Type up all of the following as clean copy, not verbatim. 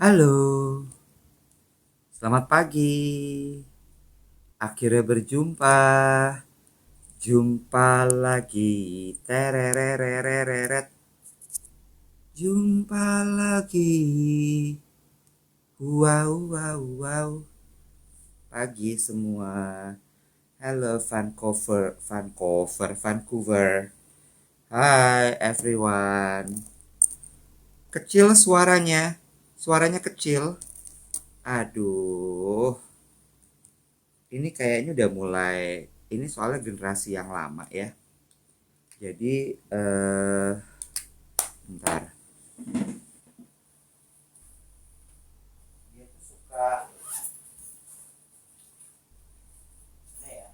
Halo, selamat pagi. Akhirnya berjumpa. Jumpa lagi. Terererereret. Jumpa lagi. Wow, wow, wow. Pagi semua. Halo Vancouver. Hai everyone. Kecil suaranya. Suaranya kecil. Aduh. Ini kayaknya udah mulai, ini soalnya generasi yang lama ya. Jadi bentar. Dia tuh suka mana ya?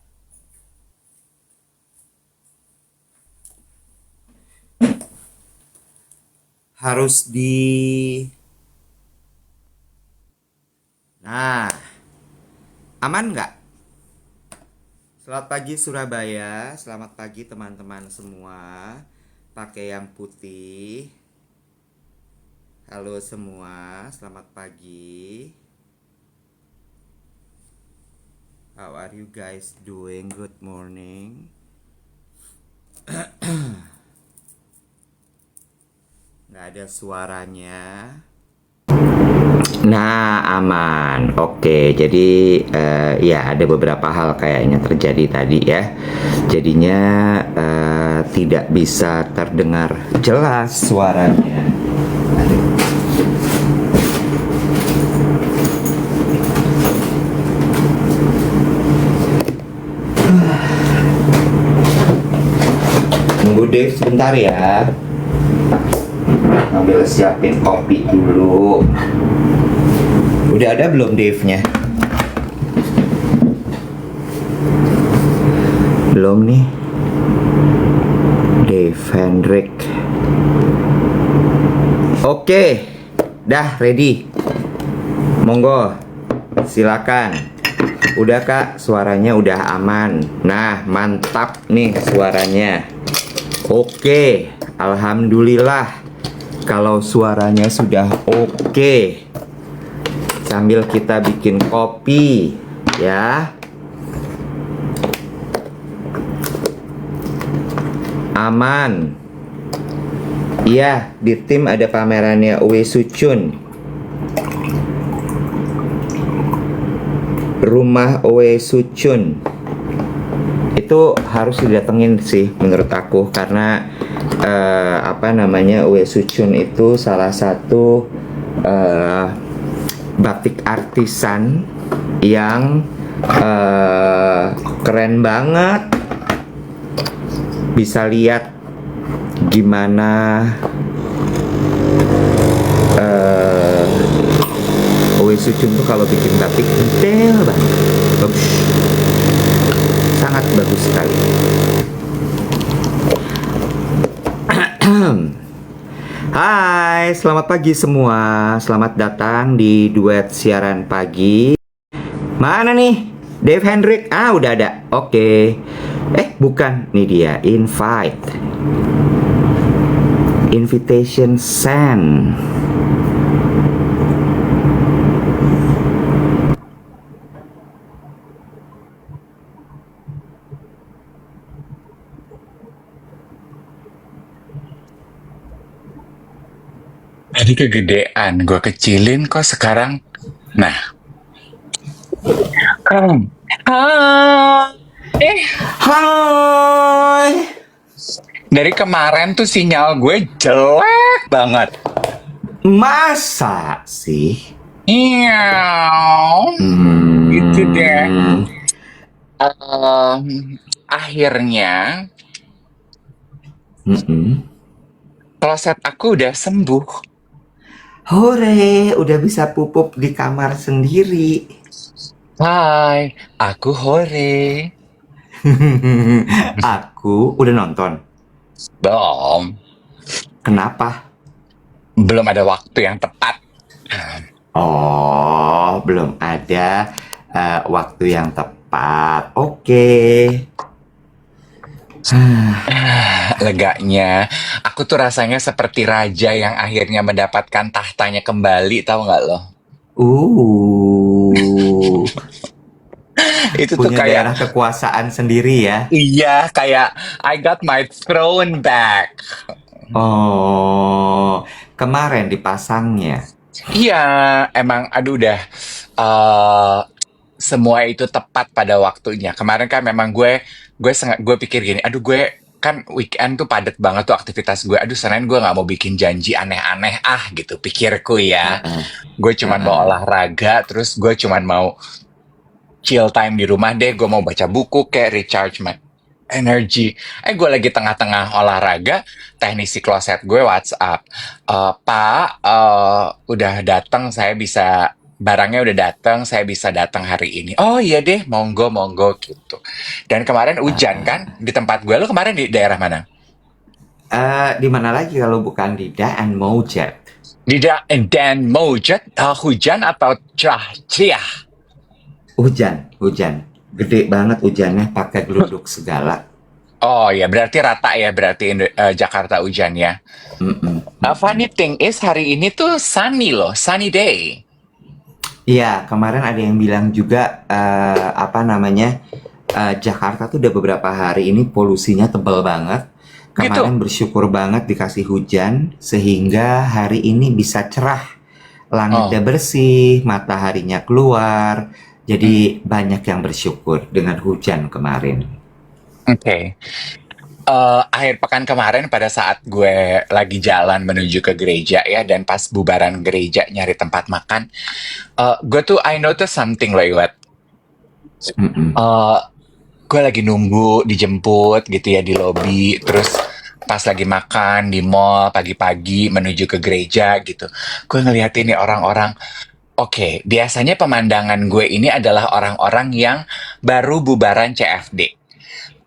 Harus di Nah, aman nggak? Selamat pagi Surabaya, selamat pagi teman-teman semua. Pakai yang putih. Halo semua, selamat pagi. How are you guys doing? Good morning. Nggak ada suaranya. Nah, aman. Oke, jadi ya ada beberapa hal kayaknya terjadi tadi ya. Jadinya tidak bisa terdengar jelas suaranya. Tunggu Dave sebentar ya. Ambil siapin kopi dulu. Udah ada belum Dave-nya? Belum nih. Dave Hendrik. Oke, dah ready. Monggo, silakan. Udah Kak, suaranya udah aman. Nah, mantap nih suaranya. Oke, alhamdulillah. Kalau suaranya sudah oke. Sambil kita bikin kopi ya. Aman. Iya, di tim ada pamerannya Uwe Sucun. Rumah Uwe Sucun. Itu harus didatengin sih menurut aku karena Uwe Sucun itu salah satu batik artisan yang keren banget. Bisa lihat gimana Uwe Sucun tuh kalau bikin batik detail banget. Bagus. Sangat bagus sekali. Hai, selamat pagi semua. Selamat datang di duet siaran pagi. Mana nih? Dave Hendrik. Ah, udah ada. Oke. Bukan. Nih dia, invite. Invitation send. Tadi kegedean, gue kecilin kok sekarang. Nah, hai. Hai. Dari kemarin tuh sinyal gue jelek banget. Masa sih? Iya, gitu deh. Akhirnya kloset aku udah sembuh. Hore, udah bisa pupuk di kamar sendiri. Hai, aku Hore. Aku udah nonton. Belum, Kenapa? belum ada waktu yang tepat. Oh, belum ada waktu yang tepat. Oke. Leganya. Aku tuh rasanya seperti raja yang akhirnya mendapatkan tahtanya kembali, tahu nggak lo? Uh, Itu tuh punya kayak, daerah kekuasaan sendiri ya. iya, kayak I got my throne back. Oh, kemarin dipasangnya. Iya, emang aduh udah eh semua itu tepat pada waktunya. Kemarin kan memang gue pikir gini, aduh gue kan weekend tuh padet banget tuh aktivitas gue. Aduh Senin gue nggak mau bikin janji aneh-aneh gitu pikirku ya. Heeh, Gue cuman mau heeh. olahraga, terus gue cuman mau chill time di rumah deh. Gue mau baca buku kayak recharge my energy. Gue lagi tengah-tengah olahraga, teknisi kloset gue WhatsApp. Pak, udah datang, saya bisa barangnya udah datang, saya bisa datang hari ini. Oh iya deh, monggo monggo gitu. Dan kemarin hujan kan di tempat gue. Lo kemarin di daerah mana? Di mana lagi kalau bukan di Daan Mojet? Di Dan Mojet, hujan atau cerah ciah? Hujan, hujan. Gede banget hujannya, pakai geluduk segala. Oh ya, berarti rata ya, berarti Jakarta hujan ya. Mm-mm, mm-mm. Funny thing is hari ini tuh sunny loh, sunny day. Iya, kemarin ada yang bilang juga apa namanya Jakarta tuh udah beberapa hari ini polusinya tebal banget. Gitu. Kemarin bersyukur banget dikasih hujan sehingga hari ini bisa cerah, langitnya Oh, bersih, mataharinya keluar. mm, Jadi banyak yang bersyukur dengan hujan kemarin. oke. Akhir pekan kemarin pada saat gue lagi jalan menuju ke gereja ya, dan pas bubaran gereja nyari tempat makan, gue tuh I notice something loh, Iwet. Mm-mm. Eh, gue lagi nunggu dijemput gitu ya di lobi, terus pas lagi makan di mall pagi-pagi menuju ke gereja gitu, gue ngeliatin nih orang-orang. Oke, biasanya pemandangan gue ini adalah orang-orang yang baru bubaran CFD.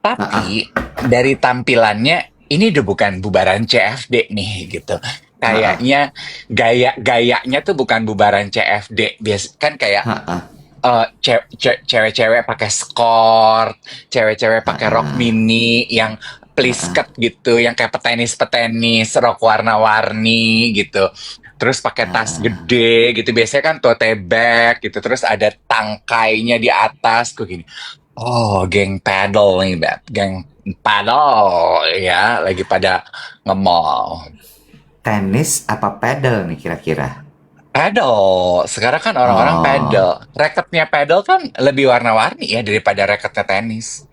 Ah, ah, Tapi dari tampilannya ini udah bukan bubaran CFD nih gitu. ah, ah, Kayaknya gaya-gayanya tuh bukan bubaran CFD. Kan kayak ah, ah, cewek-cewek pakai skort, cewek-cewek ah, pakai rok ah, mini yang ah, ah, plisket gitu, yang kayak petenis-petenis, rok warna-warni gitu. Terus pakai ah, tas ah. gede gitu. Biasanya kan tote bag gitu. Terus ada tangkainya di atas. Gue gini, oh, geng paddle nih, Beb. Geng paddle ya, lagi pada nge-mall. Tenis apa pedal nih kira-kira? Paddle. Sekarang kan orang-orang Oh, paddle. Raketnya paddle kan lebih warna-warni ya daripada raketnya tenis.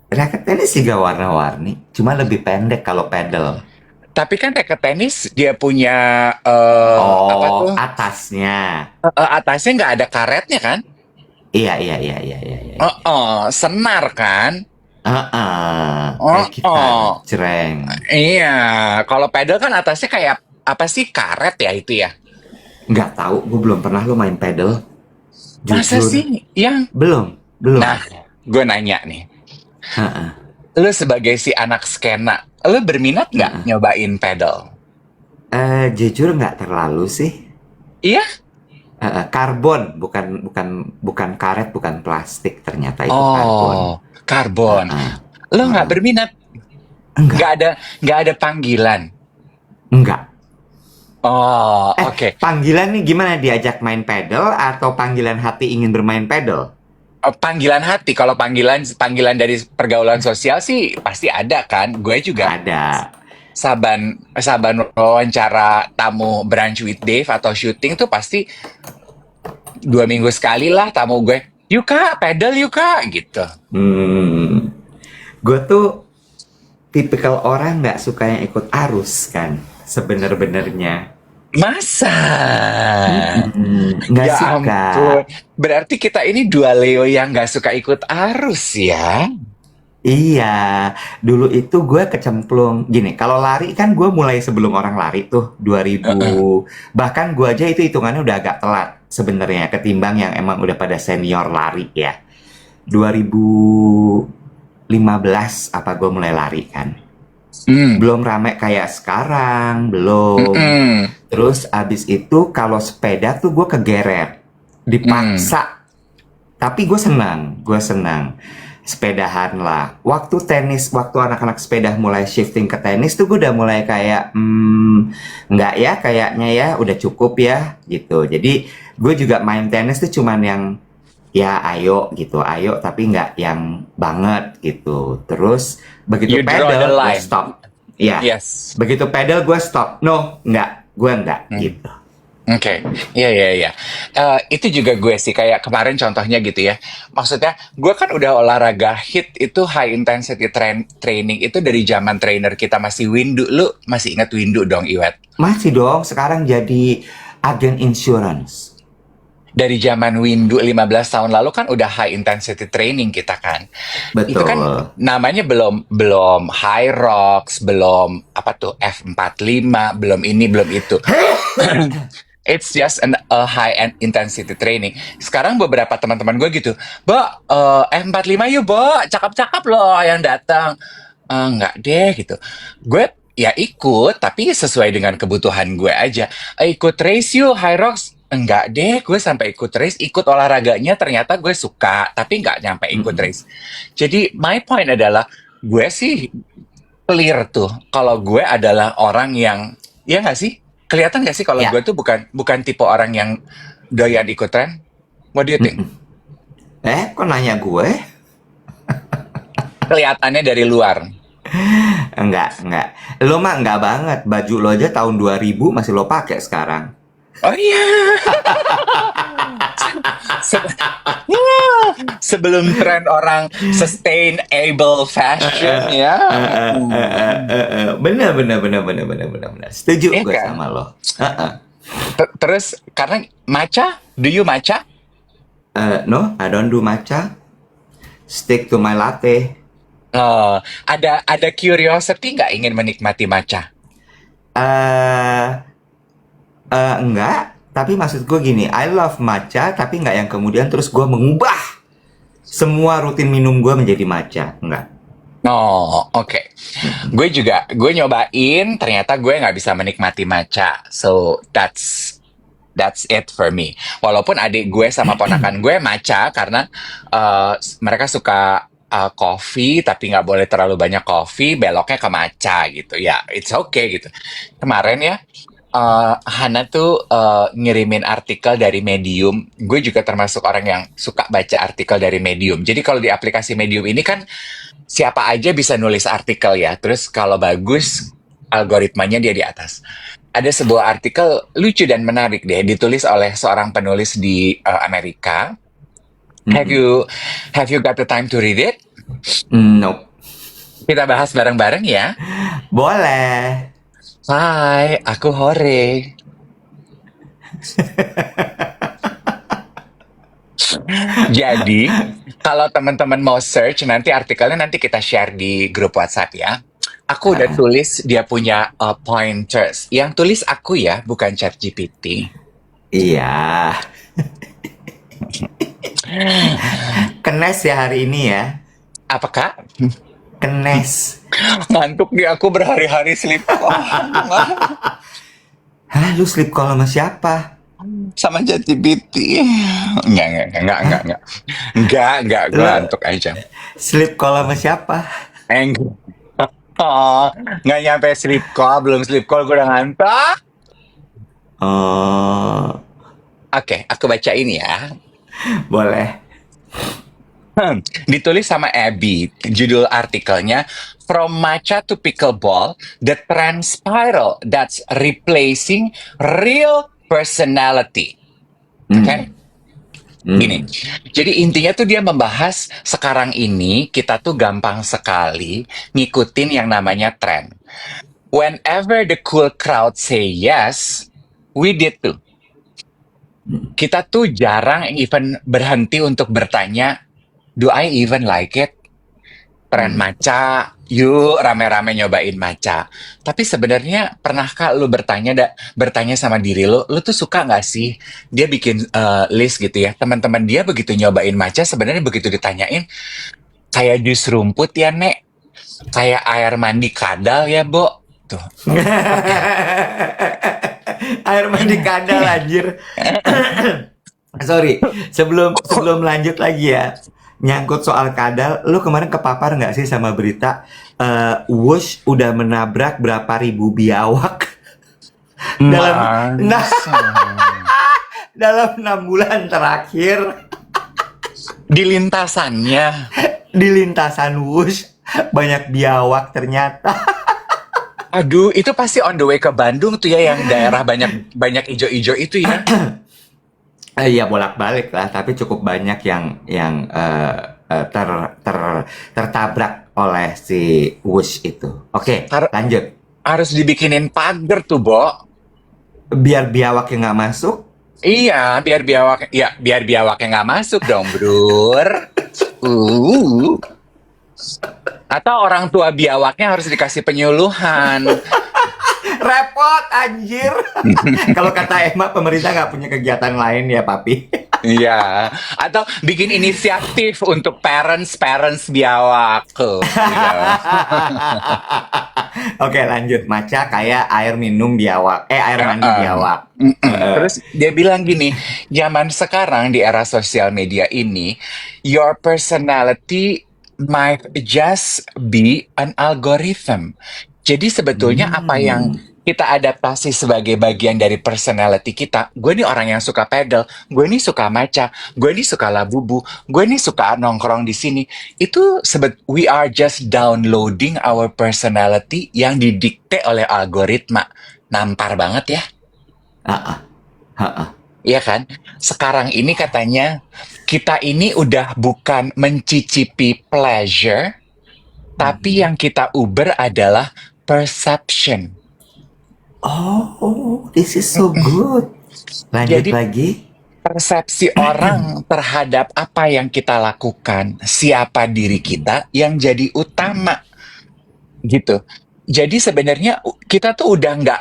raket tenis juga warna-warni, cuma lebih pendek kalau pedal. Tapi kan raket tenis dia punya apa Oh, tuh? atasnya. Atasnya nggak ada karetnya kan? Iya, iya, iya, iya, iya, iya, iya. Senar kan? Heeh, Oh, kayak gitar, jreng. iya. Kalau paddle kan atasnya kayak apa sih, karet ya itu ya? Nggak tahu, gue belum pernah lo main pedal. Masa Jujur, sih yang belum, belum. Nah, gue nanya nih, Heeh, lu sebagai si anak skena, lu berminat nggak heeh. nyobain pedal? Jujur nggak terlalu sih. Iya? Karbon, bukan bukan bukan karet, bukan plastik. Ternyata itu karbon. Oh, karbon. Heeh, Lu nggak heeh. berminat? Enggak, Nggak ada panggilan? enggak. Oh, oke. Panggilan nih gimana, diajak main pedal atau panggilan hati ingin bermain pedal? Panggilan hati. Kalau panggilan panggilan dari pergaulan sosial sih pasti ada kan. Gue juga Ada. saban saban wawancara tamu brunch with Dave atau syuting tuh pasti 2 minggu sekali lah tamu gue. Yuk kak, pedal yuk kak, gitu. Hmm, gue tuh tipikal orang nggak suka yang ikut arus kan, sebener-benernya. Masa? Nggak Ya suka. ampun. Berarti kita ini dua Leo yang nggak suka ikut arus ya? Iya, dulu itu gue kecemplung. Gini, kalau lari kan gue mulai sebelum orang lari tuh 2000. Heeh. Bahkan gue aja itu hitungannya udah agak telat sebenarnya ketimbang yang emang udah pada senior lari ya. 2015 apa gue mulai lari kan. Hmm. Belum rame kayak sekarang, belum. Mm-mm. Terus abis itu kalau sepeda tuh gue kegeret, Mm. dipaksa. Tapi gue senang, gue senang. sepedahan lah. Waktu anak-anak sepeda mulai shifting ke tenis tuh gue udah mulai kayak, nggak ya kayaknya ya, udah cukup ya gitu. Jadi gue juga main tenis tuh cuman yang ya ayo gitu, ayo tapi nggak yang banget gitu. Terus begitu You draw the pedal gue line. stop. Ya, Yes. begitu pedal gue stop. No, nggak, gue nggak gitu. Oke, iya iya iya. Itu juga gue sih kayak kemarin contohnya gitu ya. Maksudnya gue kan udah olahraga HIIT itu high intensity training itu dari zaman trainer kita masih Windu. Lu masih ingat Windu dong, Iwet? Masih dong, sekarang jadi agen insurance. Dari zaman Windu 15 tahun lalu kan udah high intensity training kita kan. Itu kan Betul. namanya belum belum High Rocks, belum apa tuh F45, belum ini, belum itu. It's just a high end intensity training. Sekarang beberapa teman-teman gue gitu, Mbak, F45 yuk, Mbak, cakep-cakep loh yang datang. Enggak deh gitu. Gue ya ikut, tapi sesuai dengan kebutuhan gue aja. Ikut race yuk, High Rocks. Enggak deh, gue sampai ikut race, ikut olahraganya ternyata gue suka, tapi nggak nyampe ikut Mm-mm. race. Jadi my point adalah, gue sih clear tuh kalau gue adalah orang yang ya nggak sih, kelihatan nggak sih kalau gue Ya. tuh bukan bukan tipe orang yang doyan ikut tren. What do you think? Mm-mm. Kok nanya gue? Kelihatannya dari luar. Enggak. Lo mah enggak banget. Baju lo aja tahun 2000 masih lo pakai sekarang. Oh iya. Se- ya, sebelum tren orang sustainable fashion ya. Bener. Setuju Iya gue kan? sama lo. Heeh. Terus karena matcha, do you matcha? No, I don't do matcha. Stick to my latte. Ada curiosity nggak ingin menikmati matcha? eh enggak. Tapi maksud gue gini, I love matcha, tapi nggak yang kemudian terus gue mengubah semua rutin minum gue menjadi matcha. Enggak. Oh, oke. Gue nyobain, ternyata gue nggak bisa menikmati matcha. So that's it for me. Walaupun adik gue sama ponakan gue matcha karena mereka suka kopi, tapi nggak boleh terlalu banyak kopi, beloknya ke matcha gitu. Ya, it's okay gitu. Kemarin ya, Hana tuh ngirimin artikel dari Medium. Gue juga termasuk orang yang suka baca artikel dari Medium. Jadi kalau di aplikasi Medium ini kan siapa aja bisa nulis artikel ya. Terus kalau bagus, algoritmanya dia di atas. Ada sebuah artikel lucu dan menarik deh, ditulis oleh seorang penulis di Amerika. Have Mm-mm. you have you got the time to read it? Nope. Kita bahas bareng-bareng ya. Boleh. Hai, aku Hore. Jadi, kalau teman-teman mau search nanti artikelnya nanti kita share di grup WhatsApp ya. Aku udah tulis dia punya pointers. Yang tulis aku ya, bukan ChatGPT. Iya. Kenes ya hari ini ya. Apakah? Kenes. Ngantuk di aku berhari-hari sleep call. Hah, lu sleep call sama siapa? Sama ChatGPT. Enggak. Enggak, gue Lu ngantuk aja. sleep call sama siapa? Enggak. Oh, nggak nyampe sleep call, belum sleep call gue udah ngantuk. Oh, Oke, aku bacain ya. boleh. Ditulis sama Abby. Judul artikelnya From Matcha to Pickleball, the trend spiral that's replacing real personality. Oke? Gini, jadi intinya tuh dia membahas sekarang ini kita tuh gampang sekali ngikutin yang namanya tren. Whenever the cool crowd say yes, we did too. Kita tuh jarang even berhenti untuk bertanya, do I even like it? Tren matcha, yuk rame-rame nyobain matcha. Tapi sebenarnya pernahkah lu bertanya sama diri lu tuh suka nggak sih? Dia bikin list gitu ya. Teman-teman dia begitu nyobain matcha, sebenarnya begitu ditanyain, kayak jus rumput ya, Nek? Kayak air mandi kadal ya, Bo? Tuh. Air mandi kadal anjir. Sorry, sebelum lanjut lagi ya. nyangkut soal kadal, lu kemarin kepapar nggak sih sama berita Wush udah menabrak berapa ribu biawak dalam nah Masa? dalam 6 bulan terakhir Di lintasannya. di lintasan Wush banyak biawak ternyata. Aduh, itu pasti on the way ke Bandung tuh ya, yang daerah banyak banyak ijo-ijo itu ya. Iya bolak-balik lah, tapi cukup banyak yang tertabrak oleh si Wush itu. Oke, Har- lanjut. harus dibikinin pagar tuh, Bo. Biar biawak yang nggak masuk. Iya, biar biawaknya nggak masuk dong, Brur. Uh. Atau orang tua biawaknya harus dikasih penyuluhan. Repot anjir. Kalau kata Emma, pemerintah nggak punya kegiatan lain ya, Papi. Iya, atau bikin inisiatif untuk parents biawak. Iya. Oke, lanjut. Maca kayak air minum biawak. Air mandi biawak. Terus dia bilang gini, zaman sekarang di era sosial media ini, your personality might just be an algorithm. Jadi sebetulnya apa yang kita adaptasi sebagai bagian dari personality kita, gue nih orang yang suka pedal, gue nih suka maca, gue nih suka labubu, gue nih suka nongkrong di sini. Itu we are just downloading our personality yang didikte oleh algoritma. Nampar banget ya. Ah, ah, ah. Iya kan? Sekarang ini katanya kita ini udah bukan mencicipi pleasure, tapi yang kita uber adalah perception. Oh, this is so good. Lanjut Jadi lagi. persepsi orang terhadap apa yang kita lakukan, siapa diri kita yang jadi utama gitu. Jadi sebenarnya kita tuh udah nggak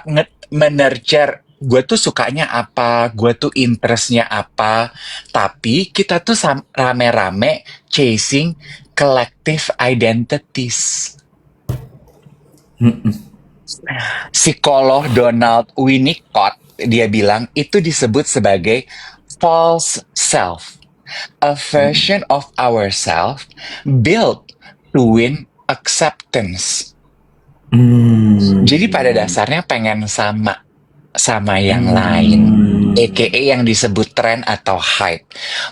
menurture gue tuh sukanya apa, gue tuh interestnya apa, tapi kita tuh rame-rame chasing collective identities. Psikolog Donald Winnicott dia bilang itu disebut sebagai false self, a version of ourselves built to win acceptance. Jadi pada dasarnya pengen sama yang lain, aka yang disebut tren atau hype,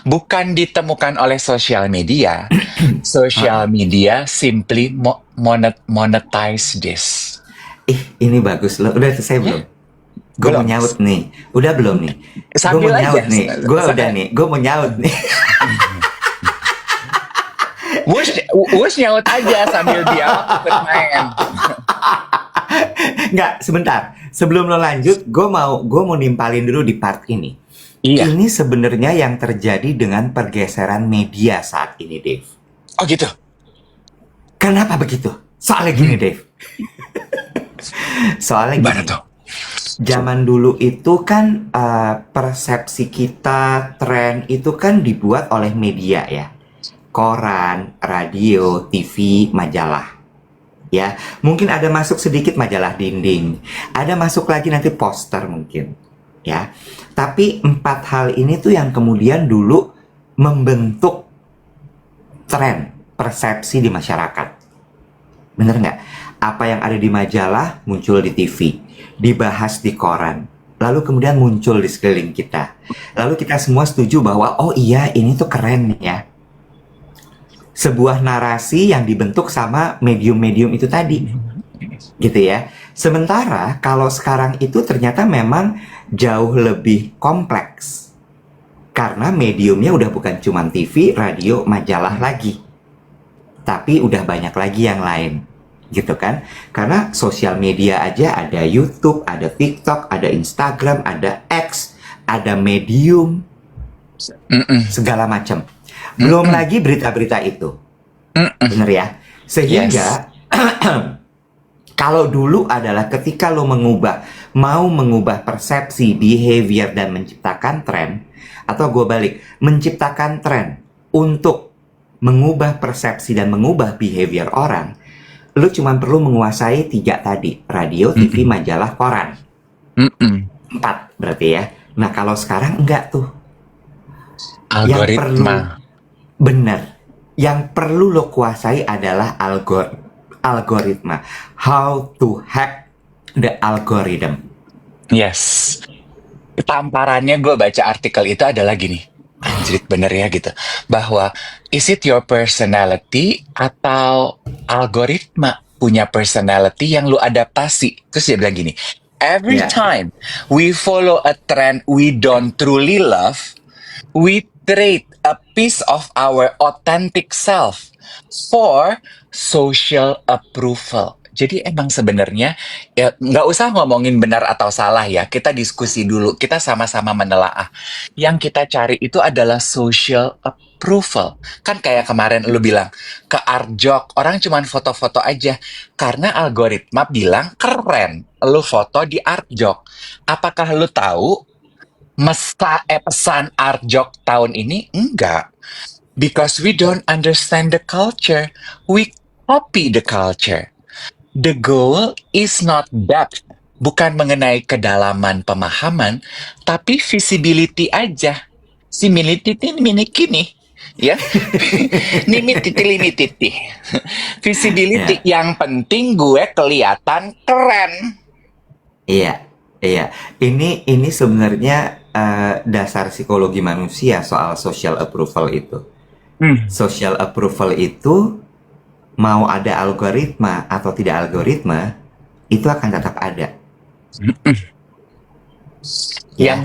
bukan ditemukan oleh sosial media. Sosial media simply monetize this. Ini bagus loh. Udah selesai belum? Gue mau Belum. nyaut nih. Udah belum nih? Gue Sambil mau aja. nyaut nih. Gue udah nih. Gue mau nyaut nih. Wush nyaut aja sambil dia ikut main. Nggak, sebentar. Sebelum lo lanjut, gue mau nimpalin dulu di part ini. Iya. Ini sebenarnya yang terjadi dengan pergeseran media saat ini, Dave. Oh gitu. Kenapa begitu? Soalnya gini, Dave. Soalnya Gimana gini. tuh? Zaman dulu itu kan persepsi kita, tren itu kan dibuat oleh media ya. Koran, radio, TV, majalah. Ya, mungkin ada masuk sedikit majalah dinding. Ada masuk lagi nanti poster mungkin. Ya. Tapi 4 hal ini tuh yang kemudian dulu membentuk tren, persepsi di masyarakat. Bener nggak? Apa yang ada di majalah muncul di TV, dibahas di koran, lalu kemudian muncul di sekeliling kita. Lalu kita semua setuju bahwa oh iya ini tuh keren ya. Sebuah narasi yang dibentuk sama medium-medium itu tadi. Gitu ya. Sementara kalau sekarang itu ternyata memang jauh lebih kompleks. Karena mediumnya udah bukan cuma TV, radio, majalah lagi. Tapi udah banyak lagi yang lain. Gitu kan? Karena sosial media aja ada YouTube, ada TikTok, ada Instagram, ada X, ada Medium, segala macam. Belum lagi berita-berita itu. Bener ya? Sehingga kalau dulu adalah ketika lo mau mengubah persepsi, behavior, dan menciptakan tren, atau gue balik, menciptakan tren untuk mengubah persepsi dan mengubah behavior orang, lo cuma perlu menguasai 3 tadi, radio, TV, majalah, koran. 4 berarti ya. Nah kalau sekarang enggak tuh. Yang perlu, Algoritma. bener, yang perlu lo kuasai adalah algoritma. How to hack the algorithm. Yes. Tamparannya gue baca artikel itu adalah gini. Anjrit bener ya gitu. Bahwa is it your personality atau algoritma punya personality yang lu adaptasi. Terus dia bilang gini. Every Ya, time we follow a trend we don't truly love, we trade a piece of our authentic self for social approval. Jadi emang sebenarnya ya nggak usah ngomongin benar atau salah ya. Kita diskusi dulu. Kita sama-sama menelaah. Yang kita cari itu adalah social approval. Kan kayak kemarin lu bilang ke Arjok orang cuman foto-foto aja karena algoritma bilang keren. Lu foto di Arjok. Apakah lu tahu pesan Arjok tahun ini? Enggak. Because we don't understand the culture, we copy the culture. The goal is not depth, bukan mengenai kedalaman pemahaman, tapi visibility aja. Simility nih, ya. Nimititi. Visibility ya, yang penting gue kelihatan keren. iya, iya. Ini sebenarnya dasar psikologi manusia soal social approval itu. Hmm. Social approval itu mau ada algoritma atau tidak algoritma, itu akan tetap ada. Ya,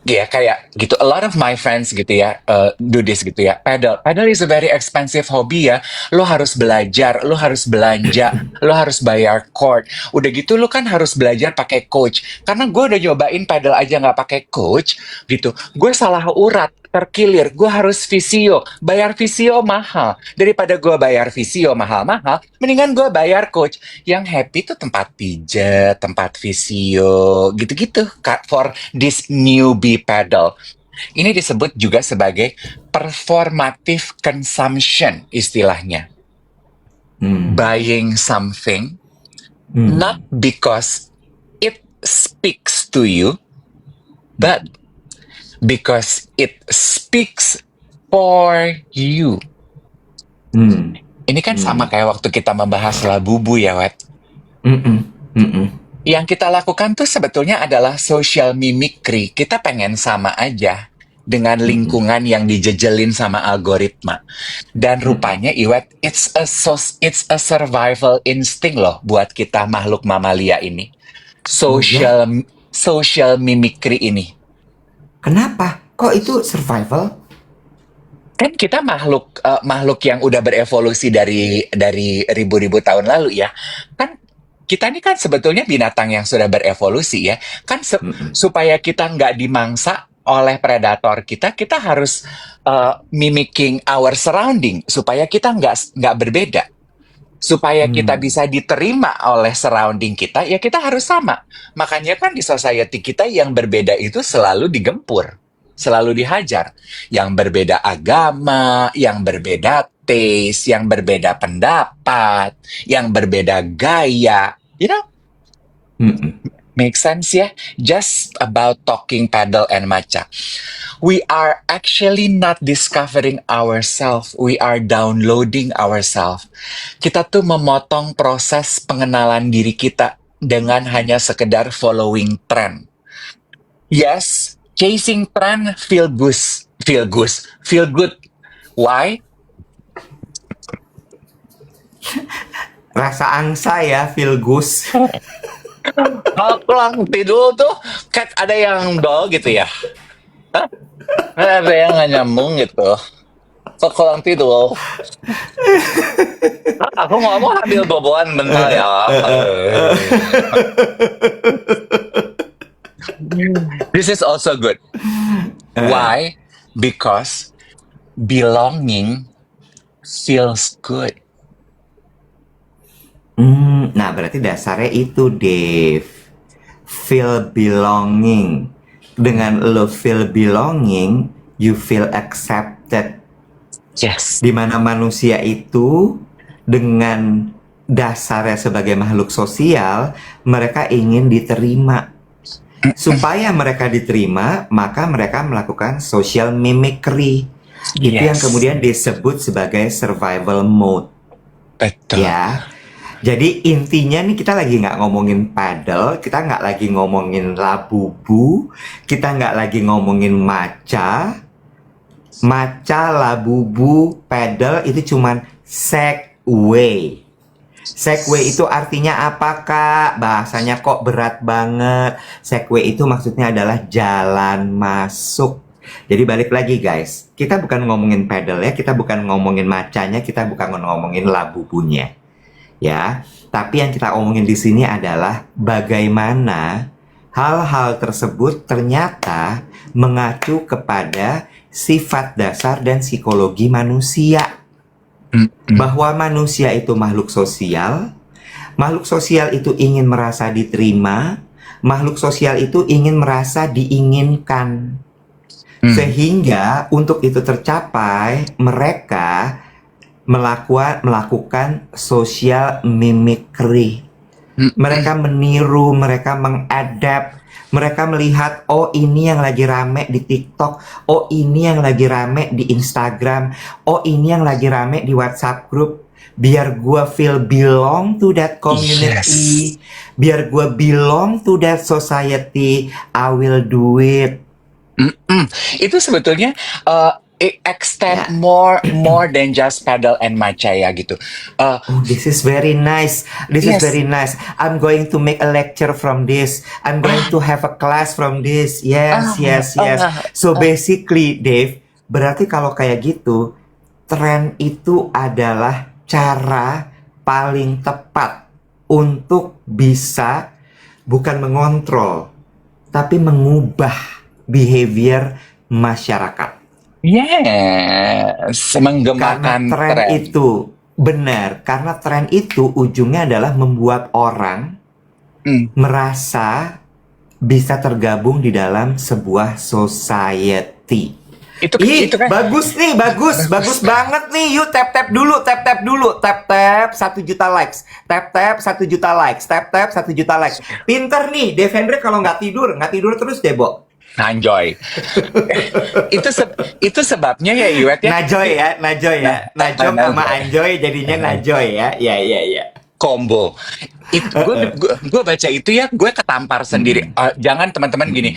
Ya kayak gitu. A lot of my friends gitu ya do this gitu ya. Paddle is a very expensive hobby ya. Lo harus belajar, lo harus belanja, lo harus bayar court. Udah gitu lo kan harus belajar pakai coach. Karena gue udah nyobain paddle aja nggak pakai coach gitu. Gue salah urat, terkilir. Gue harus visio, bayar visio mahal. Daripada gue bayar visio mahal-mahal, mendingan gue bayar coach. Yang happy tuh tempat pijat, tempat visio, gitu-gitu. For this newbie paddle. Ini disebut juga sebagai performative consumption istilahnya. Buying something not because it speaks to you, but because it speaks for you. Ini kan sama kayak waktu kita membahas Labubu ya, Wet. Yang kita lakukan tuh sebetulnya adalah social mimicry. Kita pengen sama aja dengan lingkungan yang dijejelin sama algoritma. Dan rupanya, Iwet, it's a survival instinct loh buat kita makhluk mamalia ini. Social mimicry ini. Kenapa? Kok itu survival? Kan kita makhluk yang udah berevolusi dari ribu-ribu tahun lalu ya. Kan kita ini kan sebetulnya binatang yang sudah berevolusi ya. Kan supaya kita nggak dimangsa oleh predator kita harus mimicking our surrounding supaya kita nggak berbeda. Supaya kita bisa diterima oleh surrounding kita, ya kita harus sama. Makanya kan di society kita yang berbeda itu selalu digempur, selalu dihajar. Yang berbeda agama, yang berbeda taste, yang berbeda pendapat, yang berbeda gaya. You know? Make sense ya? Just about talking paddle and matcha. We are actually not discovering ourselves. We are downloading ourselves. Kita tuh memotong proses pengenalan diri kita dengan hanya sekedar following trend. Yes, chasing trend feel good. Why? Rasa angsa ya, feel good. Kalau pulang tidur tuh kayak ada yang dol gitu ya. Hah? Ada yang nggak nyambung gitu. Kok kurang tidur? Aku ngomong ambil boboan bentar ya. This is also good. Why? Because belonging feels good. Nah, berarti dasarnya itu, Dave. Feel belonging. Dengan lo feel belonging, you feel accepted. Yes. Dimana manusia itu dengan dasarnya sebagai makhluk sosial, mereka ingin diterima. Supaya mereka diterima, maka mereka melakukan social mimicry. Itu yang Yes, kemudian disebut sebagai survival mode. betul. Ya, jadi intinya nih kita lagi nggak ngomongin paddle, kita nggak lagi ngomongin labubu, kita nggak lagi ngomongin maca, labubu, paddle itu cuman segway. Segway itu artinya apa, Kak? Bahasanya kok berat banget. Segway itu maksudnya adalah jalan masuk. Jadi balik lagi guys, kita bukan ngomongin paddle ya, kita bukan ngomongin macanya, kita bukan ngomongin labubunya ya. Tapi yang kita omongin di sini adalah bagaimana hal-hal tersebut ternyata mengacu kepada sifat dasar dan psikologi manusia. Bahwa manusia itu makhluk sosial itu ingin merasa diterima, makhluk sosial itu ingin merasa diinginkan. Sehingga untuk itu tercapai, mereka melakukan social mimicry. Mereka meniru, mereka mengadap, mereka melihat, oh ini yang lagi rame di TikTok, oh ini yang lagi rame di Instagram, oh ini yang lagi rame di WhatsApp group. Biar gua feel belong to that community, biar gua belong to that society, I will do it. Itu sebetulnya extend Ya. more than just paddle and matcha ya gitu. Uh, Oh, this is very nice. This is yes. very nice. I'm going to make a lecture from this. I'm going to have a class from this. Yes, yes, yes. So basically, Dave, berarti kalau kayak gitu, tren itu adalah cara paling tepat untuk bisa bukan mengontrol, tapi mengubah behavior masyarakat. Yes, Karena menggemakan tren tren. itu benar, karena tren itu ujungnya adalah membuat orang merasa bisa tergabung di dalam sebuah society. Itu kan Bagus nih, bagus banget nih. Yuk tap dulu, tap dulu, tap 1 juta likes, tap 1 juta likes, tap 1 juta likes. Pinter nih, Dave Hendrik kalau nggak tidur terus deh, Bo. Nanjoy. itu sebabnya ya Iwet ya. Najoy ya. Najong sama Anjoy jadinya Najoy ya. Ya. Combo. Gue baca itu ya, gue ketampar sendiri. Jangan teman-teman gini,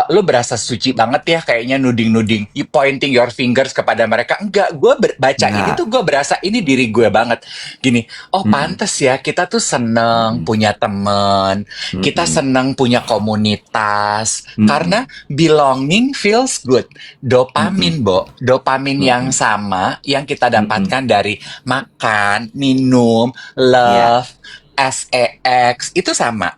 lu berasa suci banget ya kayaknya nuding-nuding, you pointing your fingers kepada mereka. Enggak, gue baca ini tuh gue berasa ini diri gue banget. Gini, oh pantes ya kita tuh seneng punya temen, kita seneng punya komunitas, karena belonging feels good. Dopamin, dopamin yang sama yang kita dapatkan dari makan, minum, love, sex itu sama.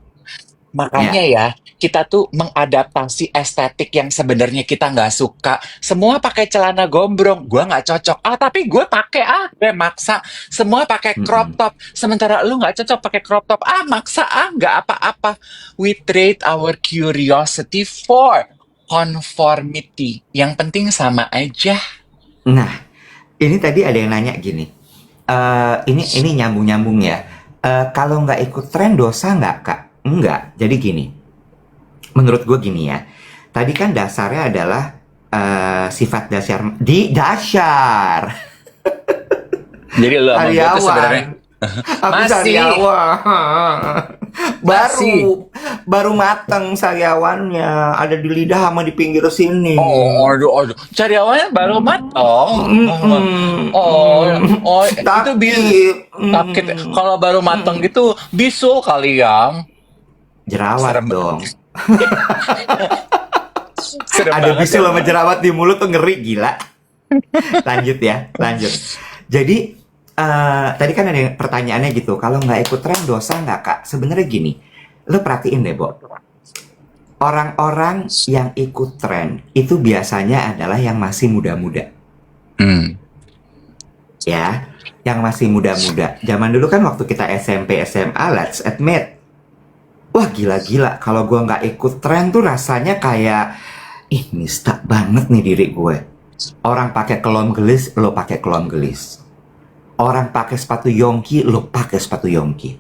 Makanya ya, kita tuh mengadaptasi estetik yang sebenarnya kita nggak suka. Semua pakai celana gombrong, gue nggak cocok. Tapi gue pakai gue maksa. Semua pakai crop top, sementara lu nggak cocok pakai crop top. Maksa nggak apa-apa. We trade our curiosity for conformity. Yang penting sama aja. Nah, ini tadi ada yang nanya gini. Ini nyambung ya. Kalau nggak ikut tren dosa nggak, Kak? Enggak. Jadi gini. Menurut gue gini ya. Tadi kan dasarnya adalah sifat dasar dasar. Jadi lu sama gue tuh sebenarnya Aku sariawan. Baru mateng sariawannya. Ada di lidah sama di pinggir sini. Aduh. Cariawannya baru matang. Itu sakit. Kalau baru matang gitu bisul kali yang jerawat dong. Ada bisul sama jerawat di mulut tuh ngeri gila. Lanjut. Jadi tadi kan ada pertanyaannya gitu, kalau nggak ikut tren dosa nggak, Kak? Sebenarnya gini, lo perhatiin deh, Bo. Orang-orang yang ikut tren itu biasanya adalah yang masih muda-muda. Ya, yang masih muda-muda. Zaman dulu kan waktu kita SMP, SMA, let's admit, wah gila-gila, kalau gue nggak ikut tren tuh rasanya kayak, nista banget nih diri gue. Orang pakai kelom gelis, lo pakai kelom gelis. Orang pakai sepatu Yongki, lo pakai sepatu Yongki.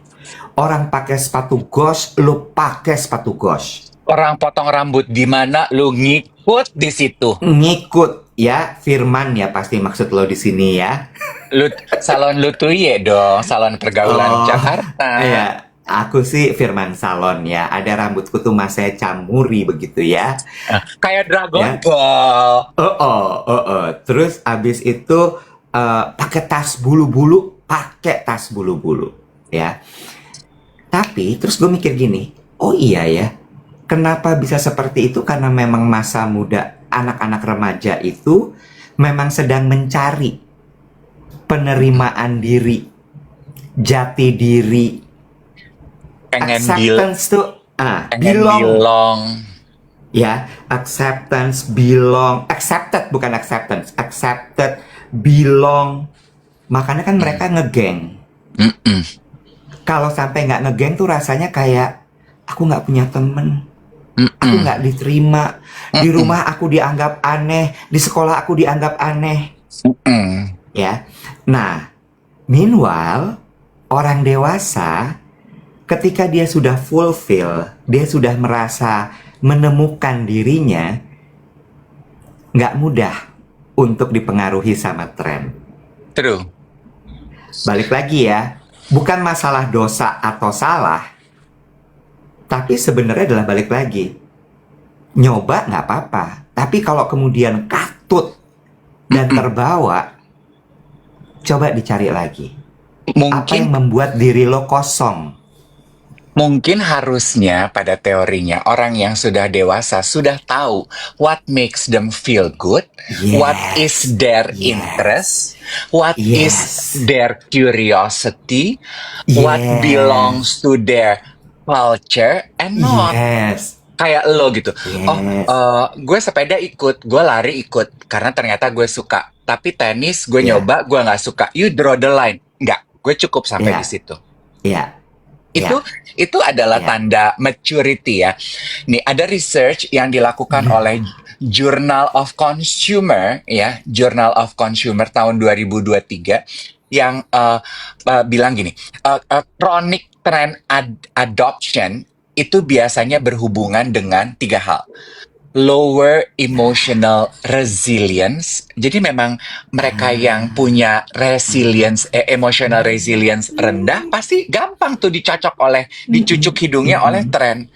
Orang pakai sepatu Gosh, lo pakai sepatu Gosh. Orang potong rambut di mana lu ngikut di situ. Ngikut. ya Firman ya pasti maksud lo di sini ya. Salon lu tuh ya dong, salon pergaulan Oh, Jakarta. iya. Aku sih Firman Salon ya. Ada rambutku tuh masih camuri begitu ya. Kayak Dragon Ya. Ball. Terus abis itu pakai tas bulu-bulu, pakai tas bulu-bulu ya. Tapi terus gue mikir gini, oh iya ya, kenapa bisa seperti itu? Karena memang masa muda anak-anak remaja itu memang sedang mencari penerimaan diri, jati diri, Pengen acceptance tuh, pengen belong, belong. ya, acceptance, belong, accepted bukan acceptance, accepted, belong. Makanya kan mereka ngegeng. Mm-mm. Kalau sampai nggak ngegeng tuh rasanya kayak aku nggak punya temen, aku Mm-mm. nggak diterima, di Mm-mm. rumah aku dianggap aneh, di sekolah aku dianggap aneh, Mm-mm. ya. Nah, meanwhile orang dewasa ketika dia sudah fulfill, dia sudah merasa menemukan dirinya, nggak mudah untuk dipengaruhi sama tren. True. Balik lagi ya, bukan masalah dosa atau salah, tapi sebenarnya adalah balik lagi. Nyoba nggak apa-apa, tapi kalau kemudian katut dan Mm-mm. terbawa, coba dicari lagi. Apa yang Mungkin membuat diri lo kosong? Mungkin harusnya pada teorinya orang yang sudah dewasa sudah tahu what makes them feel good, what is Yes, their yes, interest, what is yes, their curiosity, what yes, belongs to their culture, and not yes, kayak lo gitu. Oh, yes, gue sepeda ikut, gue lari ikut, karena ternyata gue suka. Tapi tenis gue ya, nyoba, gue nggak suka. You draw the line. Nggak, gue cukup sampai di ya, situ. ya, Itu ya, itu adalah ya. tanda maturity ya. Nih ada research yang dilakukan oleh Journal of Consumer ya, Journal of Consumer tahun 2023 yang bilang gini, chronic trend adoption itu biasanya berhubungan dengan tiga hal. Lower emotional resilience. Jadi memang mereka yang punya emotional resilience rendah pasti gampang tuh dicucuk hidungnya oleh tren.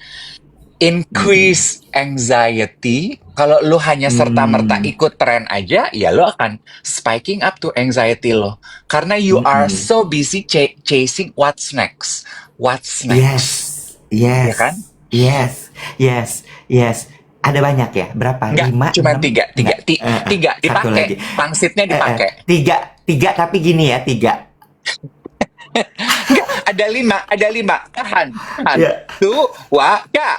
Increase anxiety. Kalau lu hanya serta-merta ikut tren aja, ya lu akan spiking up to anxiety lo. Karena you are so busy chasing what's next. What's next. Yes, Ya kan? yes, yes, yes. Ada banyak ya? Berapa? Enggak, 5, cuma 6? tiga. Enggak. Tiga Satu lagi. dipakai. Pangsitnya dipakai. Tiga tapi gini ya, 3. Enggak, ada lima. Tahan. Ya, Dua, ya.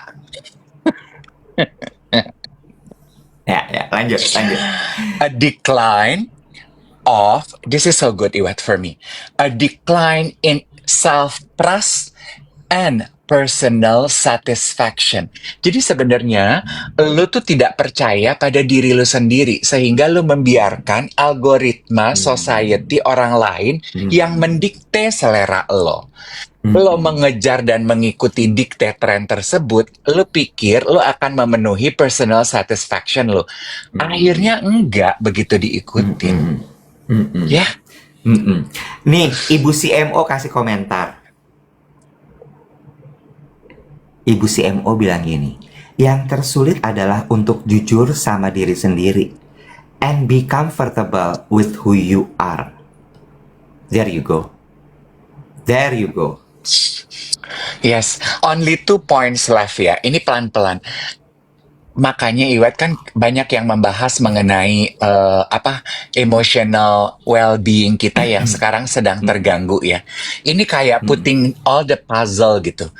ya, lanjut. A decline this is so good, Iwat, for me. A decline in self-trust and personal satisfaction. Jadi sebenarnya lu tuh tidak percaya pada diri lu sendiri sehingga lu membiarkan algoritma society orang lain yang mendikte selera lo. Lo mengejar dan mengikuti dikte tren tersebut, lo pikir lo akan memenuhi personal satisfaction lo. Akhirnya enggak begitu diikutin. Ya, Nih, Ibu CMO kasih komentar. Ibu CMO bilang gini, yang tersulit adalah untuk jujur sama diri sendiri and be comfortable with who you are. There you go. There you go. yes. Only 2 points left ya. Ini pelan-pelan. Makanya Iwat kan banyak yang membahas mengenai emotional well-being kita yang sekarang sedang terganggu ya. Ini kayak putting all the puzzle gitu.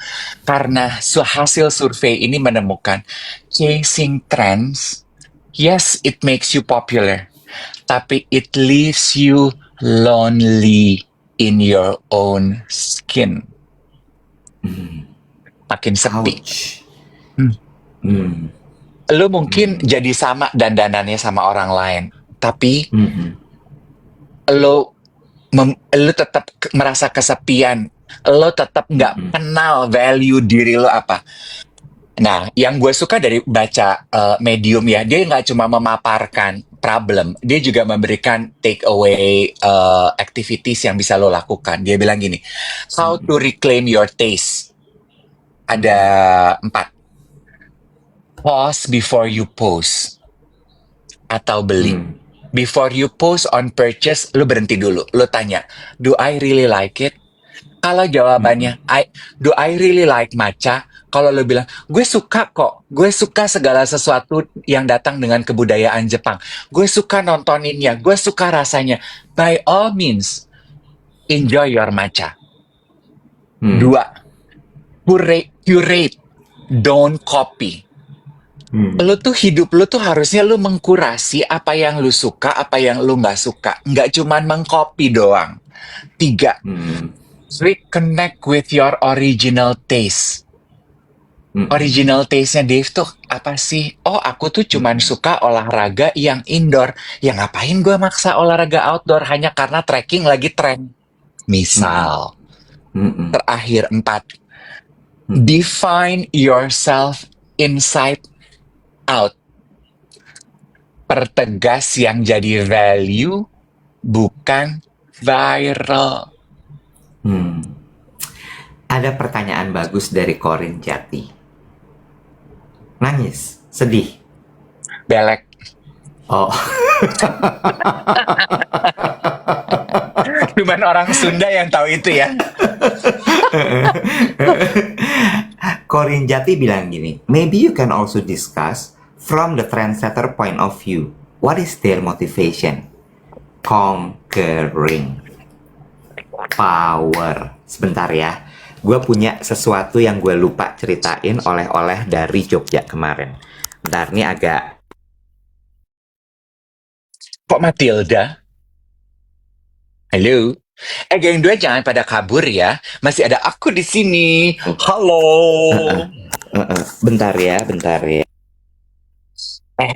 Karena hasil survei ini menemukan chasing trends, yes, it makes you popular, tapi it leaves you lonely in your own skin. Makin sepi. Ouch. Lu mungkin jadi sama dandanannya sama orang lain, tapi lu tetap merasa kesepian, lo tetap nggak kenal value diri lo apa. Nah, yang gue suka dari baca Medium ya, dia nggak cuma memaparkan problem, dia juga memberikan take away activities yang bisa lo lakukan. Dia bilang gini, how to reclaim your taste. Ada 4. Pause before you post atau beli. Hmm. Before you post on purchase, lo berhenti dulu. Lo tanya, do I really like it? Kalau jawabannya, do I really like matcha? Kalau lo bilang, gue suka kok. Gue suka segala sesuatu yang datang dengan kebudayaan Jepang. Gue suka nontoninnya. Gue suka rasanya. By all means, enjoy your matcha. Hmm. 2. Curate. Don't copy. Lo tuh hidup lo tuh harusnya lo mengkurasi apa yang lo suka, apa yang lo nggak suka. Nggak cuman mengcopy doang. 3. Reconnect with your original taste. Original taste-nya Dave tuh apa sih? Oh, aku tuh cuman suka olahraga yang indoor. Ya ngapain gue maksa olahraga outdoor hanya karena trekking lagi tren? Misal. Terakhir 4. Define yourself inside out. Pertegas yang jadi value, bukan viral. Ada pertanyaan bagus dari Corin Jati. Nangis, sedih. Belek. Oh, Cuman orang Sunda yang tahu itu ya. Corin Jati bilang gini, maybe you can also discuss from the trendsetter point of view. What is their motivation? Conquering. Power. Sebentar ya. Gue punya sesuatu yang gue lupa ceritain oleh-oleh dari Jogja kemarin. Bentar, ini agak... Kok Matilda? Halo? Geng 2 jangan pada kabur ya. Masih ada aku di sini. Halo. Bentar ya, bentar ya.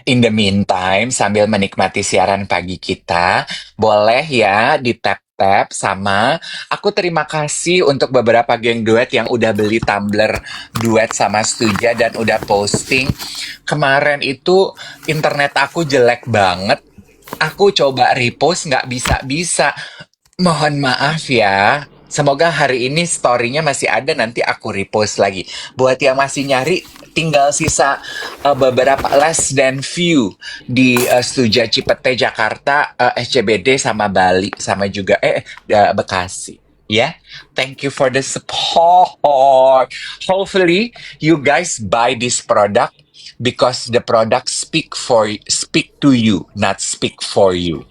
In the meantime, sambil menikmati siaran pagi kita, boleh ya di tap-tap sama aku terima kasih untuk beberapa geng duet yang udah beli tumbler duet sama Stuja dan udah posting. Kemarin itu internet aku jelek banget. Aku coba repost nggak bisa-bisa. Mohon maaf ya. Semoga hari ini story-nya masih ada, nanti aku repost lagi. Buat yang masih nyari, tinggal sisa beberapa less than few di Stuja Cipete Jakarta, SCBD sama Bali sama juga Bekasi. Ya, thank you for the support. Hopefully you guys buy this product because the product speak to you, not speak for you.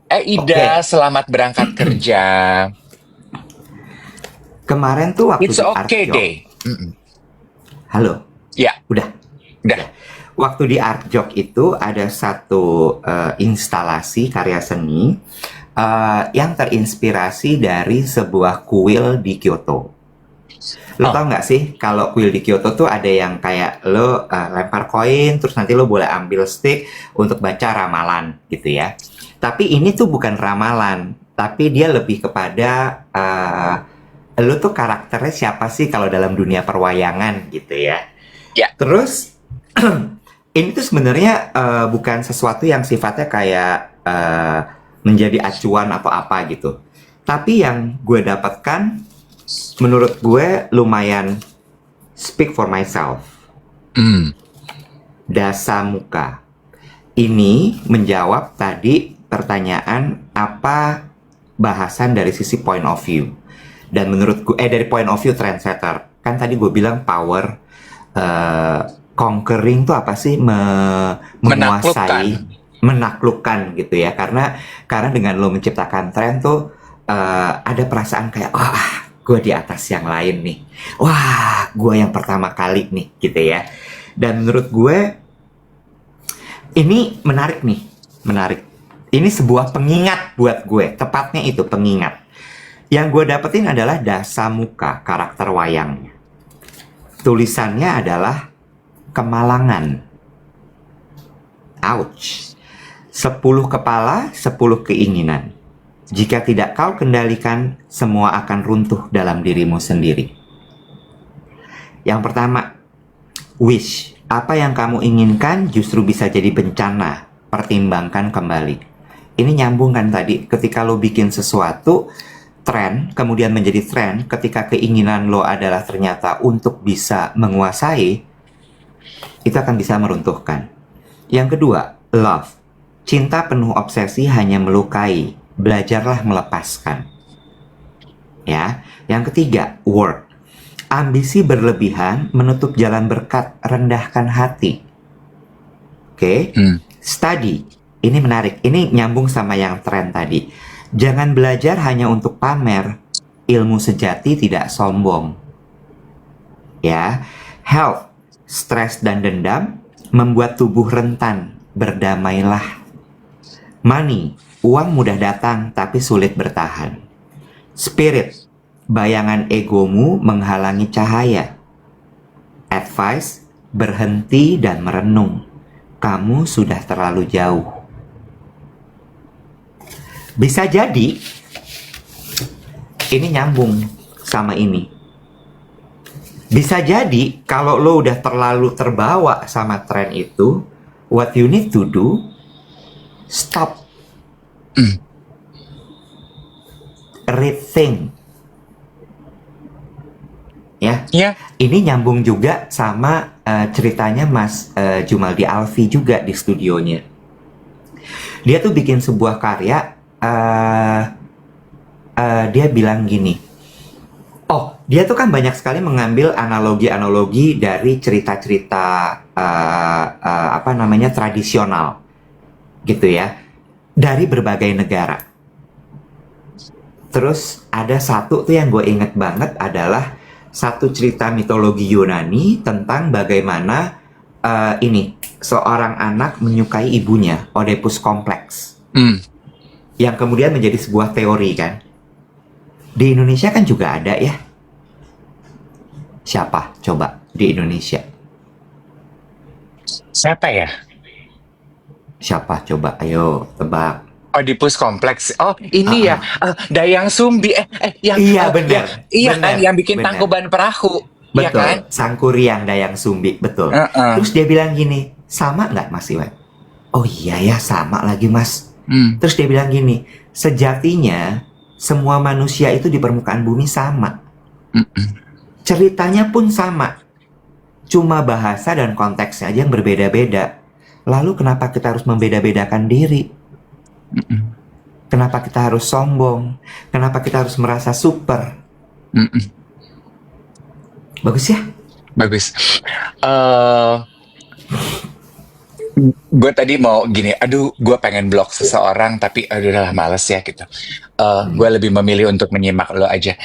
Ida, selamat berangkat kerja. Kemarin tuh waktu It's di okay Artjok. deh. Halo? Ya, Udah? udah. Waktu di Artjok itu ada satu instalasi karya seni yang terinspirasi dari sebuah kuil di Kyoto. Lo tau nggak sih kalau kuil di Kyoto tuh ada yang kayak lo lempar koin terus nanti lo boleh ambil stick untuk baca ramalan gitu ya. Tapi ini tuh bukan ramalan, tapi dia lebih kepada lo tuh karakternya siapa sih kalau dalam dunia perwayangan gitu ya. Ya. Terus ini tuh sebenarnya bukan sesuatu yang sifatnya kayak menjadi acuan atau apa gitu. Tapi yang gue dapatkan menurut gue lumayan speak for myself. Dasamuka. Ini menjawab tadi pertanyaan apa bahasan dari sisi point of view. Dan menurut gue, dari point of view trendsetter. Kan tadi gue bilang power, conquering tuh apa sih? Menguasai, menaklukkan gitu ya. Karena dengan lo menciptakan tren tuh ada perasaan kayak, wah, gue di atas yang lain nih. Wah, gue yang pertama kali nih gitu ya. Dan menurut gue, ini menarik nih, menarik. Ini sebuah pengingat buat gue, tepatnya itu pengingat. Yang gue dapetin adalah Dasamuka, karakter wayangnya. Tulisannya adalah kemalangan. Ouch. 10 kepala, 10 keinginan. Jika tidak kau kendalikan, semua akan runtuh dalam dirimu sendiri. Yang pertama, Wish, apa yang kamu inginkan justru bisa jadi bencana. Pertimbangkan kembali. Ini nyambung kan tadi, ketika lo bikin sesuatu, tren, kemudian menjadi tren, ketika keinginan lo adalah ternyata untuk bisa menguasai, itu akan bisa meruntuhkan. Yang kedua, love. Cinta penuh obsesi hanya melukai. Belajarlah melepaskan. Ya. Yang ketiga, work. Ambisi berlebihan menutup jalan berkat, rendahkan hati. Oke. Study. Ini menarik. Ini nyambung sama yang tren tadi. Jangan belajar hanya untuk pamer. Ilmu sejati tidak sombong. Ya. Health. Stres dan dendam membuat tubuh rentan. Berdamailah. Money. Uang mudah datang tapi sulit bertahan. Spirit. Bayangan egomu menghalangi cahaya. Advice. Berhenti dan merenung. Kamu sudah terlalu jauh. Bisa jadi ini nyambung sama ini. Bisa jadi kalau lo udah terlalu terbawa sama tren itu, what you need to do, stop. Rethink. Ya, ini nyambung juga sama ceritanya Mas Jumaldi Alfi juga di studionya. Dia tuh bikin sebuah karya, dia bilang gini. Oh, dia tuh kan banyak sekali mengambil analogi-analogi dari cerita-cerita tradisional, gitu ya, dari berbagai negara. Terus ada satu tuh yang gue inget banget adalah satu cerita mitologi Yunani tentang bagaimana seorang anak menyukai ibunya, Oedipus kompleks, yang kemudian menjadi sebuah teori kan. Di Indonesia kan juga ada ya. Siapa coba di Indonesia? Siapa ya? Siapa coba? Ayo tebak. Oedipus kompleks. Oh, ini ya, Dayang Sumbi. Iya, benar. Iya Benar, kan, yang bikin benar. Tangkuban Perahu. Iya Betul, kan? Sangkuriang Dayang Sumbi, betul. Terus dia bilang gini, sama nggak Mas Iwan? Oh iya ya, sama lagi Mas. Terus dia bilang gini, sejatinya semua manusia itu di permukaan bumi sama. Ceritanya pun sama. Cuma bahasa dan konteksnya aja yang berbeda-beda. Lalu kenapa kita harus membeda-bedakan diri? Kenapa kita harus sombong? Kenapa kita harus merasa super? Bagus ya? Bagus. Gue tadi mau gini, aduh, gue pengen blok seseorang, tapi aduh udah males ya gitu. Gue lebih memilih untuk menyimak lo aja.